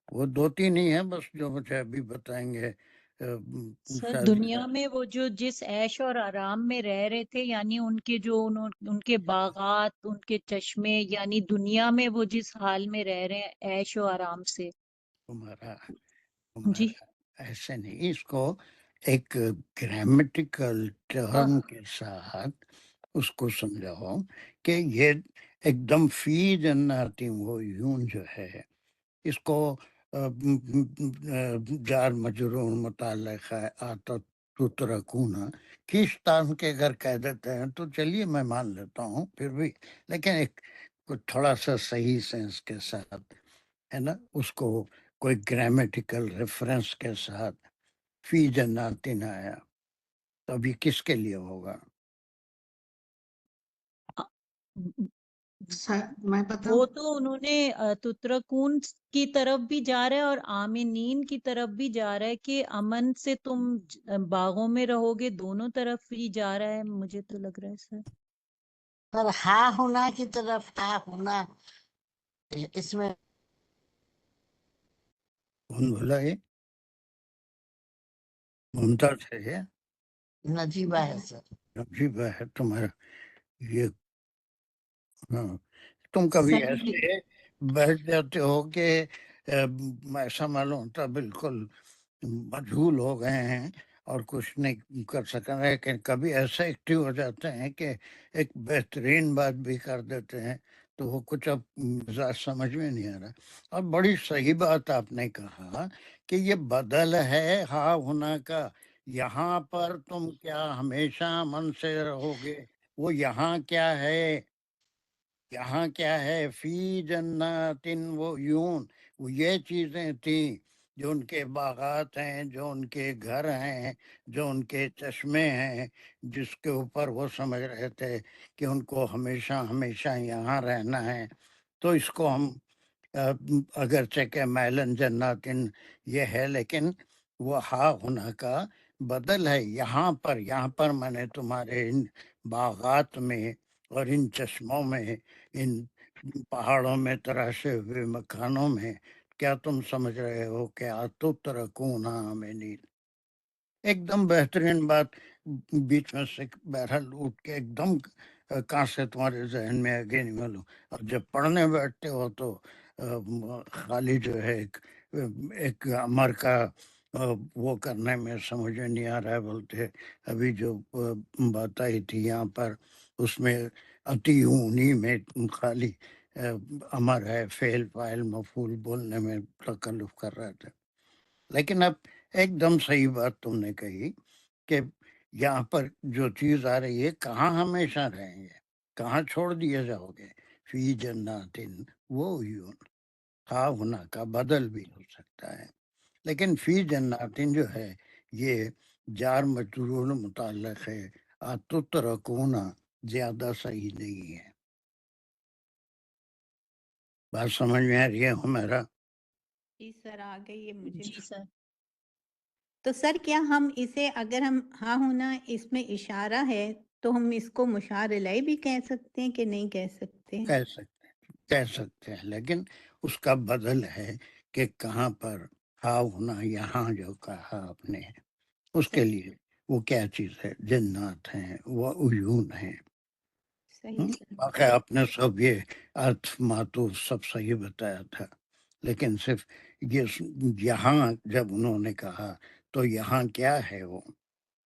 وہ 2 3 ہی ہیں بس جو مجھے ابھی بتائیں گے۔ سر شاید دنیا میں وہ جو جس عیش اور آرام میں رہ رہے تھے، یعنی ان کے جو ان کے باغات، ان کے چشمے، یعنی دنیا میں وہ جس حال میں رہ رہے ہیں عیش و آرام سے. تمہارا جی ایسے نہیں، اس کو ایک گرامیٹیکل ٹرم کے ساتھ اس کو سمجھاؤ کہ یہ ایک دم فی جناتی وہ یون جو ہے، اس کو جار مجرور متعلق ہے آتا تترکونا کیشتان کے اگر کہہ دیتے ہیں تو چلیے میں مان لیتا ہوں پھر بھی، لیکن ایک تھوڑا سا صحیح سینس کے ساتھ ہے نا، اس کو کوئی گرامیٹیکل ریفرنس کے ساتھ فی جناتن آیا تو ابھی کس کے لیے ہوگا؟ میں وہ بتاؤں؟ تو انہوں نے تترکون کی طرف بھی جا رہا ہے اور آمینین کی طرف بھی جا رہا ہے کہ امن سے تم باغوں میں رہو گے، دونوں طرف ہی جا رہا ہے، مجھے تو لگ رہا ہے سر. پر ہاں ہونا کی طرف، ہاں ہونا اس میں کون بولا یہ؟ ممتاز ہے یہ؟ نجیبہ ہے سر. عجیب ہے تمہارا یہ۔ ہاں، تم کبھی سر ایسے بیٹھ جاتے ہو کہ ایسا معلوم ہوتا بالکل مجھول ہو گئے ہیں اور کچھ نہیں کر سکیں، لیکن کبھی ایسا ایکٹیو ہو جاتے ہیں کہ ایک بہترین بات بھی کر دیتے ہیں تو وہ کچھ اب مزاج سمجھ میں نہیں آ رہا۔ اور بڑی صحیح بات آپ نے کہا کہ یہ بدل ہے ہاں ہونا کا۔ یہاں پر تم کیا ہمیشہ من سے رہو گے، وہ یہاں کیا ہے؟ یہاں کیا ہے؟ فی جناتن وہ یون، وہ یہ چیزیں تھیں جو ان کے باغات ہیں، جو ان کے گھر ہیں، جو ان کے چشمے ہیں، جس کے اوپر وہ سمجھ رہے تھے کہ ان کو ہمیشہ ہمیشہ یہاں رہنا ہے۔ تو اس کو ہم اگرچہ کہ میلن جناتن یہ ہے، لیکن وہ ہا ہونا کا بدل ہے۔ یہاں پر میں نے تمہارے ان باغات میں اور ان چشموں میں، ان پہاڑوں میں تراشے ہوئے مکانوں میں، کیا تم سمجھ رہے ہو کہ اتترکونا آمنین؟ ایک دم بہترین بات بیچ میں سے بہرحال اٹھ کے ایک دم کہاں سے تمہارے ذہن میں آگے نہیں معلوم، اور جب پڑھنے بیٹھتے ہو تو خالی جو ہے ایک امر کا وہ کرنے میں سمجھ میں نہیں آ رہا ہے، بولتے ابھی جو بات آئی تھی یہاں پر اس میں اتیونی میں خالی امر ہے، فعل فاعل مفعول بولنے میں تکلف کر رہے تھے۔ لیکن اب ایک دم صحیح بات تم نے کہی کہ یہاں پر جو چیز آ رہی ہے، کہاں ہمیشہ رہیں گے، کہاں چھوڑ دیے جاؤ گے؟ فی جناتن وہ یون، ہاں ہونا کا بدل بھی ہو سکتا ہے، لیکن فی جناتن جو ہے یہ جار مجرور متعلق ہے، اتترکونا زیادہ صحیح نہیں ہے۔ بات سمجھ میں آ رہی ہے ہمارا؟ جی سر آ گئی ہے مجھے. جی سر. تو سر کیا ہم اسے، اگر ہم ہاں ہونا اس میں اشارہ ہے تو ہم اس کو مشار الیہ بھی کہہ سکتے ہیں کہ نہیں کہہ سکتے؟ کہہ سکتے ہیں، لیکن اس کا بدل ہے کہ کہاں پر ہا ہونا، یہاں جو کہا آپ نے اس کے لیے وہ کیا چیز ہے؟ جنات ہیں، وہ عیون ہیں۔ صحیح سر واقعی آپ نے سب یہ ارتھ ماتو سب صحیح بتایا تھا، لیکن صرف یہ یہاں جب انہوں نے کہا تو یہاں کیا ہے، وہ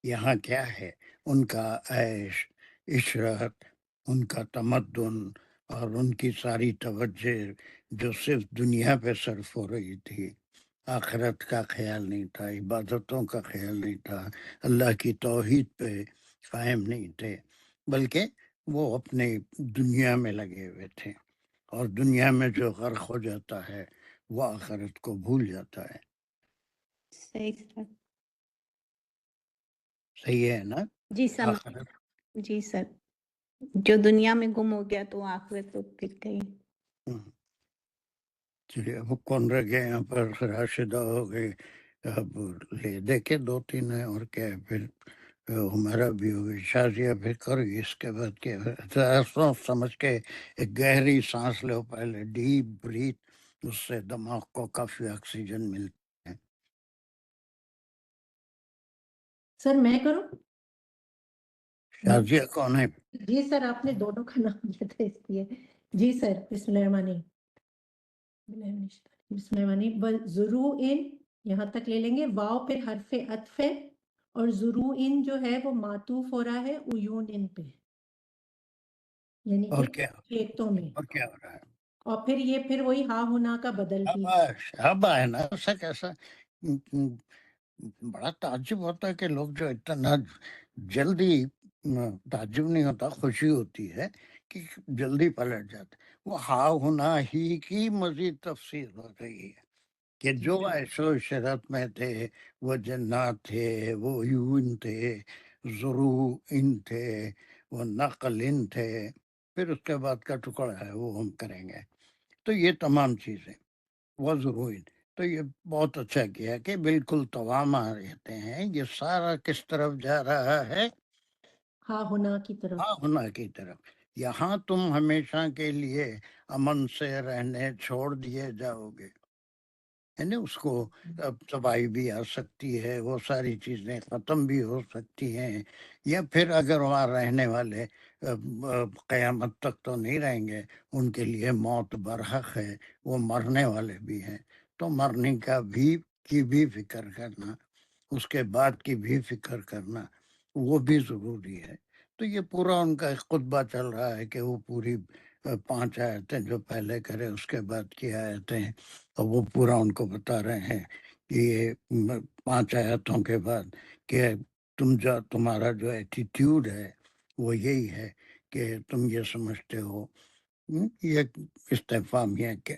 یہاں کیا ہے؟ ان کا عیش عشرت، ان کا تمدن اور ان کی ساری توجہ جو صرف دنیا پہ صرف ہو رہی تھی، آخرت کا خیال نہیں تھا، عبادتوں کا خیال نہیں تھا، اللہ کی توحید پہ قائم نہیں تھے، بلکہ وہ اپنے دنیا میں لگے ہوئے تھے، اور دنیا میں جو غرق ہو جاتا ہے وہ آخرت کو بھول جاتا ہے۔ صحیح سر صحیح ہے نا؟ جی سمجھ آخرت جی سر جو دنیا میں گم ہو گیا تو آخرت تو پھر گئی چلیے، وہ کون رہ گئے یہاں پر؟ راشدہ ہو گئے، اب لے دے کے دو تین ہیں، اور کیا ہے، پھر ہمارا بھی ہوگی، شازیہ بھی کرو گی، اس کے بعد کیا ہے؟ سوچ سمجھ کے ایک گہری سانس لو پہلے، ڈیپ بریتھ، اس سے دماغ کو کافی آکسیجن ملتا ہے۔ سر میں کروں؟ شازیہ کون ہے؟ جی سر آپ نے دونوں کا نام لیا تھا اس لیے۔ جی سر بسم اللہ الرحمن الرحیم، بسم اللہ الرحمن الرحیم۔ ضرو ان یہاں تک لے لیں گے، واو پہ حرف عطف ہے، اور ضرو ان جو ہے وہ معطوف ہو رہا ہے عیون ان پہ، یعنی اور کہ کیا، کھیتوں میں، اور کیا ہو رہا ہے؟ اور پھر یہ پھر وہی ہا ہونا کا بدل بھی ہے۔ اب ہے نا، ایسا کیسا بڑا تعجب ہوتا ہے کہ لوگ جو اتنا جلدی، تعجب نہیں ہوتا، خوشی ہوتی ہے کہ جلدی پلٹ جاتے۔ وہ ہا ہونا ہی کی مزید تفسیر ہو رہی ہے کہ جو عیش و عشرت میں تھے، وہ جنات تھے، وہ یون تھے، ضرو ان تھے، وہ نقل ان تھے، پھر اس کے بعد کا ٹکڑا ہے وہ ہم کریں گے۔ تو یہ تمام چیزیں وہ ضرور، تو یہ بہت اچھا کیا کہ بالکل تواما رہتے ہیں، یہ سارا کس طرف جا رہا ہے؟ ہا ہونا کی طرف۔ ہاں ہونا کی طرف۔ یہاں تم ہمیشہ کے لیے امن سے رہنے چھوڑ دیے جاؤ گے، یعنی اس کو اب تباہی بھی آ سکتی ہے، وہ ساری چیزیں ختم بھی ہو سکتی ہیں، یا پھر اگر وہاں رہنے والے قیامت تک تو نہیں رہیں گے، ان کے لیے موت برحق ہے، وہ مرنے والے بھی ہیں، تو مرنے کی بھی فکر کرنا، اس کے بعد کی بھی فکر کرنا، وہ بھی ضروری ہے۔ تو یہ پورا ان کا ایک خطبہ چل رہا ہے کہ وہ پوری 5 آیتیں جو پہلے کرے اس کے بعد کی آیتیں، اور وہ پورا ان کو بتا رہے ہیں کہ یہ 5 آیتوں کے بعد کہ تمہارا جو ایٹیٹیوڈ ہے وہ یہی ہے کہ تم یہ سمجھتے ہو، یہ استفہام یہ کہ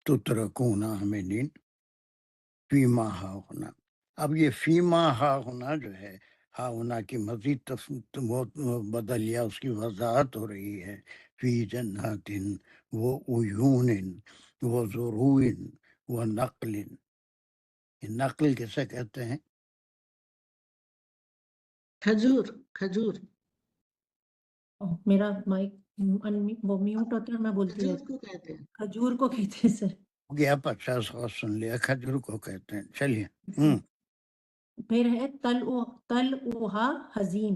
تترکون آمنین فیما ہا ہونا۔ اب یہ فیما ہا ہونا جو ہے، ہا ہونا کی مزید بدلیہ اس کی وضاحت ہو رہی ہے، فی جنات وہ عیون وہ ضرور وہ نقل۔ نقل کسے کہتے ہیں؟ کھجور، کھجور، میرا مائک وہ میوٹ ہوتا ہے اور میں بولتی کھجور رہتی کو کہتے ہیں۔ ہوں۔ کھجور کو کہتے ہیں سر۔ ہو گیا 50 اور سن لیا، کھجور کو کہتے ہیں۔ چلیے پھر ہے تلعھا حزیم،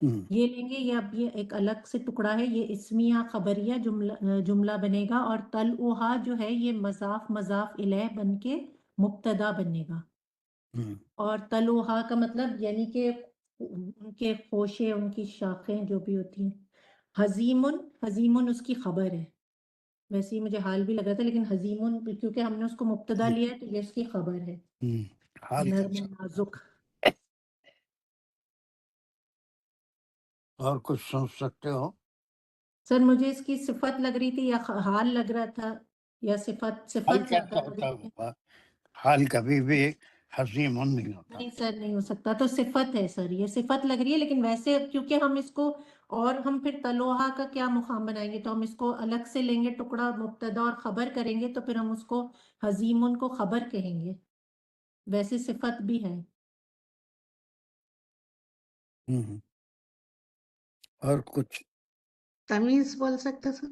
یہ لیں گے، یہ اب یہ ایک الگ سے ٹکڑا ہے، یہ اسمیہ خبریہ جملہ بنے گا، اور تلعھا جو ہے یہ مضاف الیہ بن کے مبتدا بنے گا، اور تلعھا کا مطلب یعنی کہ ان کے خوشے، ان کی شاخیں جو بھی ہوتی ہیں۔ حزیمن اس کی خبر ہے، ویسے ہی مجھے حال بھی لگ رہا تھا، لیکن حزیمن کیونکہ ہم نے اس کو مبتدا لیا ہے تو یہ اس کی خبر ہے، حال نرم و نازک۔ اور کچھ سوچ سکتے ہو؟ سر مجھے اس کی صفت لگ رہی تھی، یا حال لگ رہا تھا، یا صفت حال زیادہ کیسا لگ ہوتا رہی تھی۔ ہوگا؟ حال کبھی بھی حزیم نہیں ہوتا۔ نہیں سر نہیں ہو سکتا، تو صفت ہے سر، یہ صفت لگ رہی ہے، لیکن ویسے کیونکہ ہم اس کو، اور ہم پھر تلوہا کا کیا مقام بنائیں گے، تو ہم اس کو الگ سے لیں گے ٹکڑا، مبتدا اور خبر کریں گے، تو پھر ہم اس کو حزیمن کو خبر کہیں گے، ویسے صفت بھی ہے۔ اور کچھ تمیز بول سکتے سر؟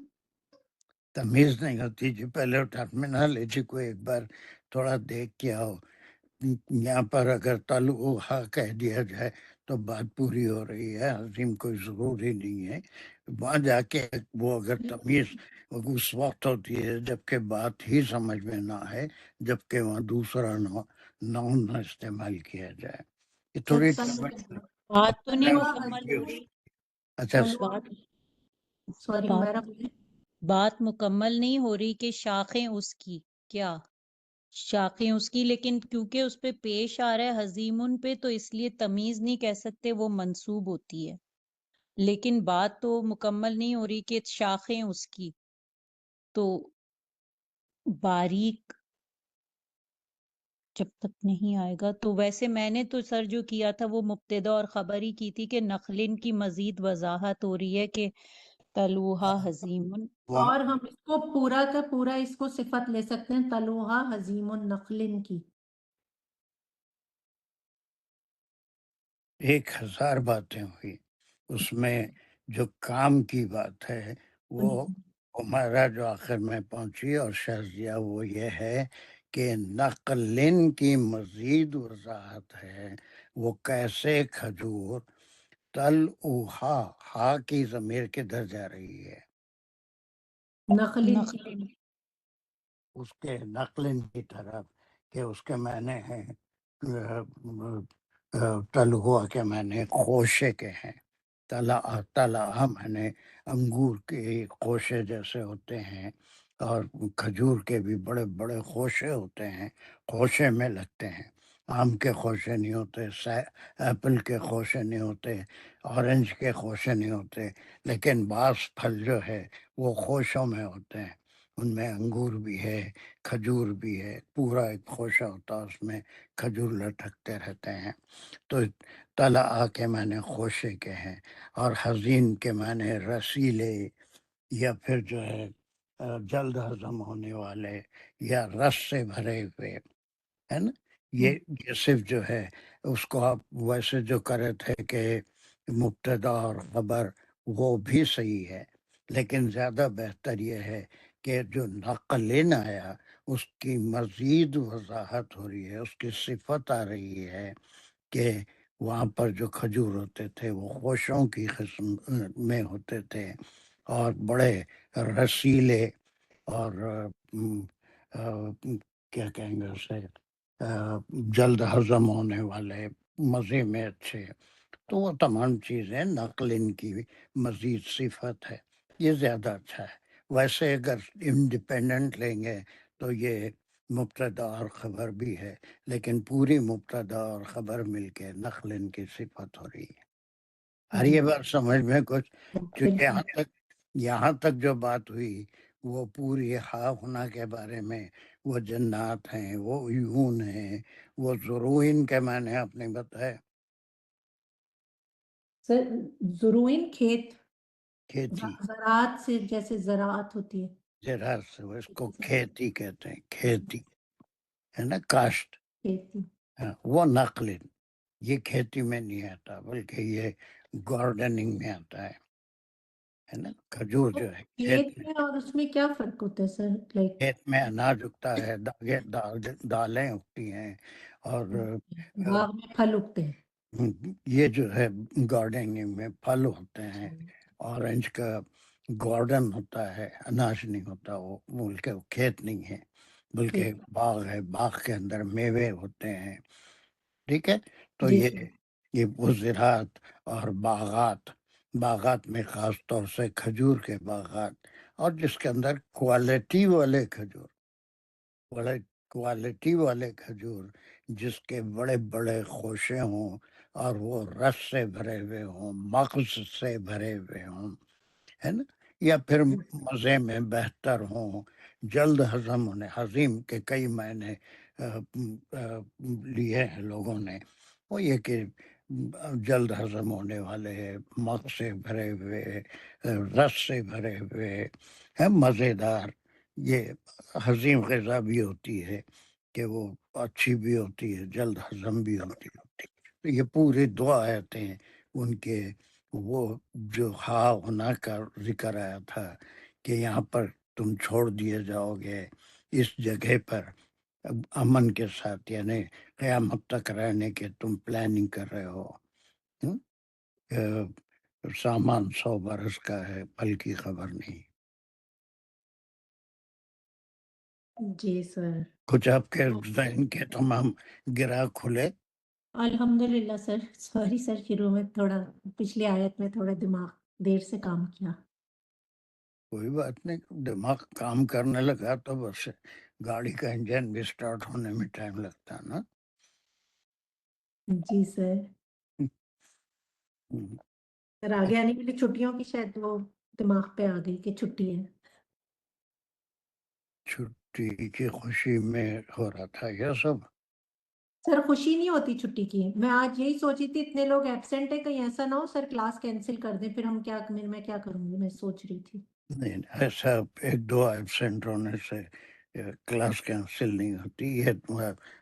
تمیز نہیں ہوتی جی، پہلے ٹرمینالوجی کو ایک بار تھوڑا دیکھ کے آؤ۔ یہاں پر اگر تلوہا کہہ دیا جائے تو بات پوری ہو رہی ہے. عظیم کوئی ضروری نہیں ہے. وہاں جا کے وہ اگر تمیز اس وقت ہوتی ہے جبکہ بات ہی سمجھ میں نہ آئے، جبکہ وہاں دوسرا ناؤن نہ استعمال کیا جائے. یہ تھوڑی بات تو نہیں مکمل ہو رہی. اچھا بات سوری بات ہمارا بولے. بات مکمل نہیں ہو رہی کہ شاخیں اس کی کیا شاخیں اس کی، لیکن کیونکہ اس پہ پیش آ رہا ہے حزیمن پہ تو اس لیے تمیز نہیں کہہ سکتے، وہ منصوب ہوتی ہے. لیکن بات تو مکمل نہیں ہو رہی کہ شاخیں اس کی، تو باریک جب تک نہیں آئے گا. تو ویسے میں نے تو سر جو کیا تھا وہ مبتدا اور خبر ہی کی تھی کہ نخلن کی مزید وضاحت ہو رہی ہے کہ تلوہا حزیمن. اور ہم اس کو پورا کا پورا اس کو صفت لے سکتے ہیں تلوہا حزیم النخلن کی. 1000 باتیں ہوئی. اس میں جو کام کی بات ہے وہ ہمارا جو آخر میں پہنچی اور شرطیہ وہ یہ ہے کہ نقلن کی مزید وضاحت ہے. وہ کیسے کھجور تل اوہا ہا کی ضمیر کدھر جا رہی ہے؟ نخلن کی. نخلن اس کے نقلن کی طرف کہ اس کے معنی ہیں تلہوا کے معنی خوشے کے ہیں. تلا معنی انگور کے خوشے جیسے ہوتے ہیں اور کھجور کے بھی بڑے بڑے خوشے ہوتے ہیں، خوشے میں لگتے ہیں. آم کے خوشے نہیں ہوتے، ایپل کے خوشے نہیں ہوتے، اورنج کے خوشے نہیں ہوتے، لیکن بعض پھل جو ہے وہ خوشوں میں ہوتے ہیں. ان میں انگور بھی ہے، کھجور بھی ہے، پورا ایک خوشہ ہوتا ہے، اس میں کھجور لٹکتے رہتے ہیں. تو تلا کے معنی خوشے کے ہیں، اور حزین کے معنی رسیلے یا پھر جو ہے جلد ہضم ہونے والے یا رس سے بھرے ہوئے، ہے نا. یہ صرف جو ہے اس کو آپ ویسے جو کرے تھے کہ مبتدا اور خبر وہ بھی صحیح ہے، لیکن زیادہ بہتر یہ ہے کہ جو نقلن آیا اس کی مزید وضاحت ہو رہی ہے، اس کی صفت آ رہی ہے کہ وہاں پر جو کھجور ہوتے تھے وہ خوشوں کی قسم میں ہوتے تھے اور بڑے رسیلے اور کیا کہیں گے اسے جلد ہضم ہونے والے، مزے میں اچھے. تو وہ تمام چیزیں نقل ان کی مزید صفت ہے. یہ زیادہ اچھا ہے. ویسے اگر انڈیپینڈنٹ لیں گے تو یہ مبتدا اور خبر بھی ہے، لیکن پوری مبتدا اور خبر مل کے نقل ان کی صفت ہو رہی ہے. ہر یہ بات سمجھ میں کچھ چونکہ یہاں تک جو بات ہوئی وہ پوری ہا ہونا کے بارے میں، وہ جنات ہیں، وہ عیون ہیں، وہ ضروین کے معنی آپ نے بتایا. سر زروین کھیت، کھیتی، زراعت سے جیسے زراعت ہوتی ہے. زراعت سے اس کو کھیتی کہتے ہیں، کھیتی ہے نا، کاشت. کھیتی. ہاں، وہ نقل یہ کھیتی میں نہیں آتا بلکہ یہ گارڈننگ میں آتا ہے نا. کھجور جو ہے کھیت کھیت میں اور اس میں کیا فرق ہوتا ہے سر؟ لائک کھیت میں اناج اگتا ہے، دالیں اگتی ہیں، اور باغ میں پھل اگتے ہیں. یہ جو ہے گارڈننگ میں پھل ہوتے ہیں. اورنج کا گارڈن ہوتا ہے، اناج نہیں ہوتا، وہ بلکہ وہ کھیت نہیں ہے بلکہ باغ ہے، باغ کے اندر میوے ہوتے ہیں. ٹھیک ہے. تو جی یہ وہ زراعت اور باغات میں خاص طور سے کھجور کے باغات، اور جس کے اندر کوالٹی والے کھجور جس کے بڑے بڑے خوشے ہوں اور وہ رس سے بھرے ہوئے ہوں، مغز سے بھرے ہوئے ہوں، ہے نا، یا پھر مزے میں بہتر ہوں، جلد ہضم ہونے. حزیم کے کئی معنی لیے ہیں لوگوں نے. وہ یہ کہ جلد ہضم ہونے والے، مغز سے بھرے ہوئے، رس سے بھرے ہوئے، ہے مزیدار. یہ حزیم غذا بھی ہوتی ہے کہ وہ اچھی بھی ہوتی ہے، جلد ہضم بھی ہوتی ہے. تو یہ پورے 2 آیتیں ان کے وہ جو ہا ہونا کا ذکر آیا تھا کہ یہاں پر تم چھوڑ دیے جاؤ گے اس جگہ پر امن کے ساتھ، یعنی قیامت تک رہنے کے تم پلاننگ کر رہے ہو، سامان 100 برس کا ہے، پل کی خبر نہیں. جی سر. کچھ آپ کے ذہن کے تمام گرا کھلے. الحمدللہ سر. سوری سر، شروع میں تھوڑا پچھلی آیت میں تھوڑا دماغ دیر سے کام کیا. کوئی بات نہیں، دماغ کام کرنے لگا تو بس گاڑی کا انجن بھی سٹارٹ ہونے میں ٹائم لگتا ہے نا. جی سر. ہم، سر آگے آنے کے لیے چھٹیوں کی شاید وہ دماغ پہ آ گئی کہ چھٹی ہے. چھٹی کی خوشی میں ہو رہا تھا یہ سب. سر خوشی نہیں ہوتی چھٹی کی. میں آج یہی سوچی تھی اتنے لوگ ایبسینٹ ہے، کہیں ایسا نہ ہو سر کلاس کینسل کر دیں، پھر ہم کیا میں کیا کروں گی، میں سوچ رہی تھی. نہیں، ایسا 1-2 ایبسینٹ ہونے سے کلاس کینسل نہیں ہوتی. یہ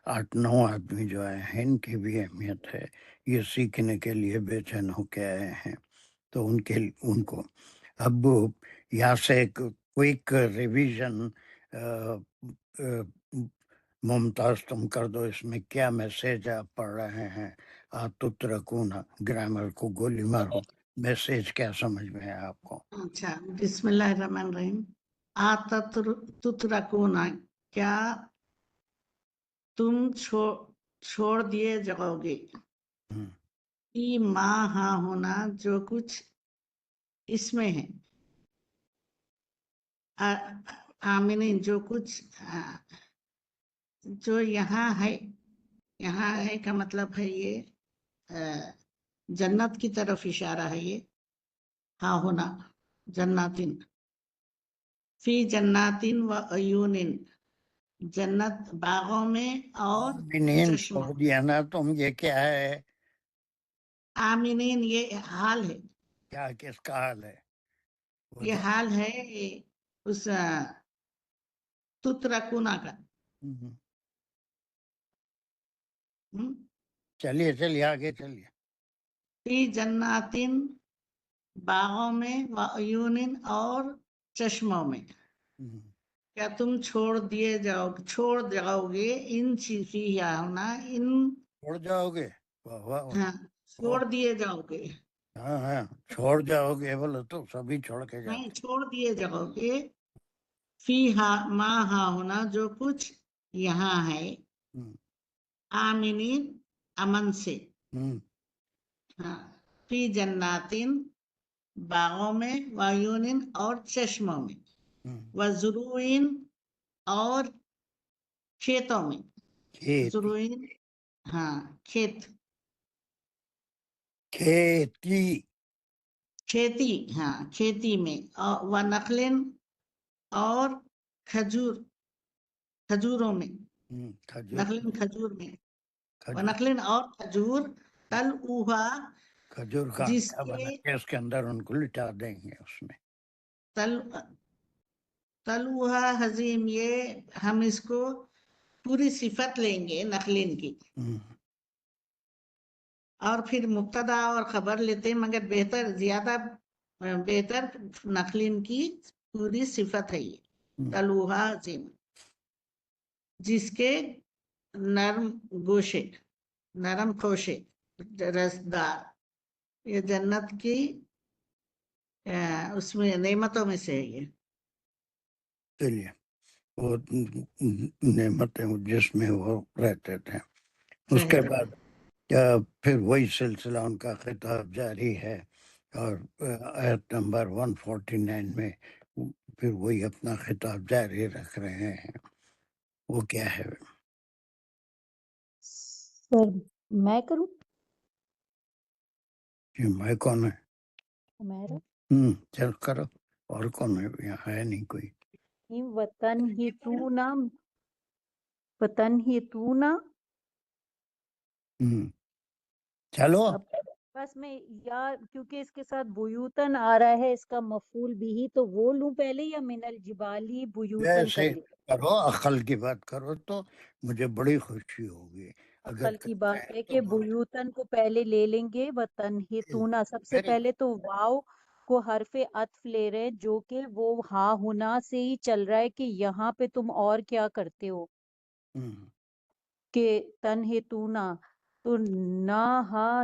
8-9 آدمی جو آئے ہیں ان کی بھی اہمیت ہے. یہ سیکھنے کے لیے بے چین ہو کے آئے ہیں، تو ان کو اب یہاں سے ایک کوئک ریویژن ممتاز تم کر دو. اس میں کیا میسیج آپ پڑھ رہے ہیں؟ تترکون گرامر کو گولی مارو، میسیج کیا سمجھ میں ہے آپ کو؟ اچھا، بسم اللہ الرحمن الرحیم. تترکون، کیا تم چھوڑ دیے جاؤ گے، ہم، فی ما ہاں ہونا، جو کچھ اس میں ہے، آمین، جو کچھ جو یہاں ہے. یہاں ہے کا مطلب ہے یہ جنت کی طرف اشارہ ہے. یہ ہاں ہونا جناتن، فی جناتن و عیون، جنت باغوں میں اور آمینین چشموں. چھوڑ دیا نا تم، یہ کیا ہے؟ آمینین یہ حال ہے. کیا کس کا حال ہے؟ وہ یہ جو حال ہے اس تترکونا کا. ہم، ہم؟ چلیے آگے چلیے. فی جناتن، باغوں میں، و عیون اور چشموں میں. ہم، کیا تم چھوڑ جاؤ گے ان چیزیں ہونا، ان چھوڑ جاؤ گے؟ واہ واہ واہ. ہاں چھوڑ دیے جاؤ گے. ہاں چھوڑ جاؤ گے بولو تو سبھی چھوڑ کے نہیں، جاتے. چھوڑ دیے جاؤ گے. فی ما ہاں ہونا، جو کچھ یہاں ہے، ہم، آمینین امن سے. ہم، ہاں، فی جناتن باغوں میں، وعیون اور چشموں میں، ہم. وزروعین اور کھیتوں میں. کھیتی زروعین ہاں کھیتی، ہاں کھیتی میں، و نخلن اور کھجوروں میں. کھجور نخلن کھجور میں، و کھجور نخلن اور کھجور، تل اوہا کھجور کا جس آٹا کے بنا کے اس کے اندر ان کو لٹا دیں گے اس میں. تلوہا حزیم، یہ ہم اس کو پوری صفت لیں گے نخلین کی. ہم، اور پھر مبتدا اور خبر لیتے ہیں، مگر زیادہ بہتر نخلین کی پوری صفت ہے یہ. ہم. تلوہا عظیم، جس کے نرم گوشے، نرم خوشے، رسدار. یہ جنت کی اس میں نعمتوں میں سے ہے یہ. چلیے، وہ نعمتیں جس میں وہ رہتے تھے. اس کے بعد پھر وہی سلسلہ ان کا خطاب جاری ہے، اور آیت نمبر 149 میں پھر وہی اپنا خطاب جاری رکھ رہے ہیں. وہ کیا ہے؟ سر میں کروں؟ یہ میں کون ہے؟ میرا چل کرو. اور کون ہے؟ یہاں ہے نہیں کوئی. وطن ہی تو نا. چلو. اب بس میں کیونکہ اس کے ساتھ بیوتن آ رہا ہے، اس کا مفعول بھی، تو وہ لوں پہلے یا من الجبالی بیوتن کر ایسے لوں؟ کرو، عقل کی بات کرو تو مجھے بڑی خوشی ہوگی. اگر عقل کی کرتے بات ہیں ہے تو کہ بہت بیوتن کو پہلے لے لیں گے. وطن ہی تونا سب سے ویری پہلے تو واو کو حرف عطف لے رہے، جو کہ وہ ہا ہونا سے ہی چل رہا ہے کہ یہاں پہ تم اور کیا کرتے ہو، کہ تن ہی تونا، تو نہ ہا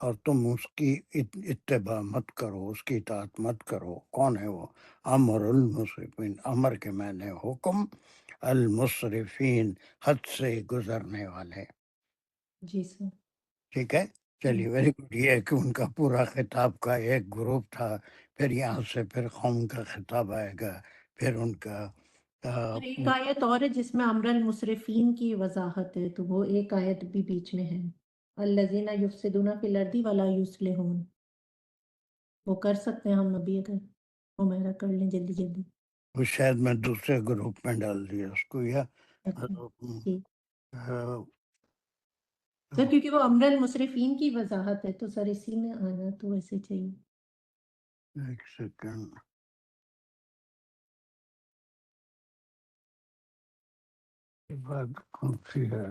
اور تم اس کی اتباع مت کرو، اس کی اطاعت مت کرو۔ کون ہے وہ؟ امر المسرفین، امر کے معنی حکم، المسرفین حد سے گزرنے والے۔ جی سر۔ ٹھیک ہے، چلیے ویری گڈ۔ یہ ہے کہ ان کا پورا خطاب کا ایک گروپ تھا، پھر یہاں سے پھر قوم کا خطاب آئے گا، پھر ان کا اور ایک آیت اور ہے جس میں امر المسرفین کی وضاحت ہے، تو وہ ایک آیت بھی بیچ میں ہے، الذین یفسدون فی الارض ولا یصلحون۔ وہ کر سکتے ہیں ہم ابھی، اگر ہمیرا کر لیں جلدی جلدی۔ وہ شاید میں دوسرے گروپ میں ڈال دیا اس کو، یا اچھا ٹھیک سر، کیونکہ وہ امر المسرفین کی وضاحت ہے تو سر اسی میں آنا تو ویسے چاہیے۔ ایک سیکنڈ، بات کون سی ہے؟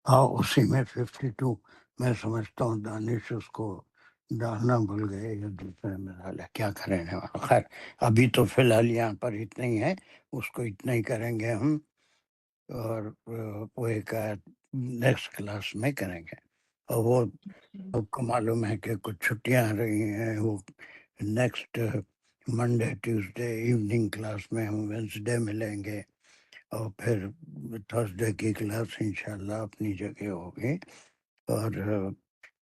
ہاں اسی میں 52 میں سمجھتا ہوں دانش اس کو ڈالنا بھول گئے یا دوسرے میں ڈالا، کیا کریں گے؟ خیر ابھی تو فی الحال یہاں پر اتنا ہی ہے، اس کو اتنا ہی کریں گے ہم، اور وہ ایک نیکسٹ کلاس میں کریں گے۔ اور وہ آپ کو معلوم ہے کہ کچھ چھٹیاں آ رہی ہیں، وہ next Monday Tuesday evening class میں ہم وینسڈے ملیں گے، اور پھر تھرسڈے کی کلاس انشاءاللہ اپنی جگہ ہوگی، اور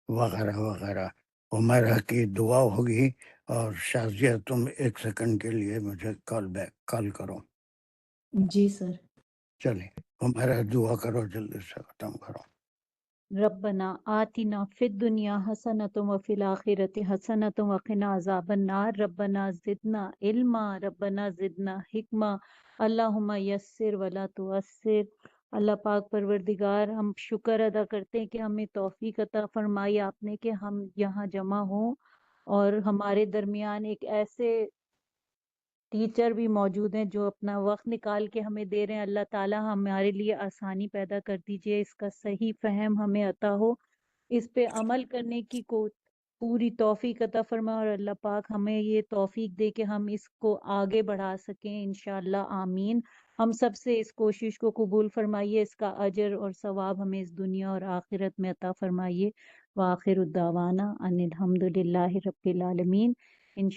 وغیرہ وغیرہ۔ عمیرہ کی دعا ہوگی، اور شازیہ تم ایک سیکنڈ کے لیے مجھے کال کرو۔ جی سر۔ چلیں عمیرہ دعا کرو، جلدی سے ختم کرو۔ ربنا آتنا فی الدنیا حسنۃ وفی الآخرۃ حسنۃ وقنا عذاب النار ربنا زدنا علما ربنا زدنا حکما اللہم یسر ولا تعسر۔ اللہ پاک پروردگار، ہم شکر ادا کرتے ہیں کہ ہمیں توفیق عطا فرمائی آپ نے کہ ہم یہاں جمع ہوں، اور ہمارے درمیان ایک ایسے ٹیچر بھی موجود ہیں جو اپنا وقت نکال کے ہمیں دے رہے ہیں۔ اللہ تعالی ہمارے لیے آسانی پیدا کر دیجئے، اس کا صحیح فہم ہمیں عطا ہو، اس پہ عمل کرنے کی پوری توفیق عطا فرما، اور اللہ پاک ہمیں یہ توفیق دے کہ ہم اس کو آگے بڑھا سکیں انشاءاللہ، آمین۔ ہم سب سے اس کوشش کو قبول فرمائیے، اس کا اجر اور ثواب ہمیں اس دنیا اور آخرت میں عطا فرمائیے۔ وآخر الدعوانا ان الحمد للہ رب العالمین۔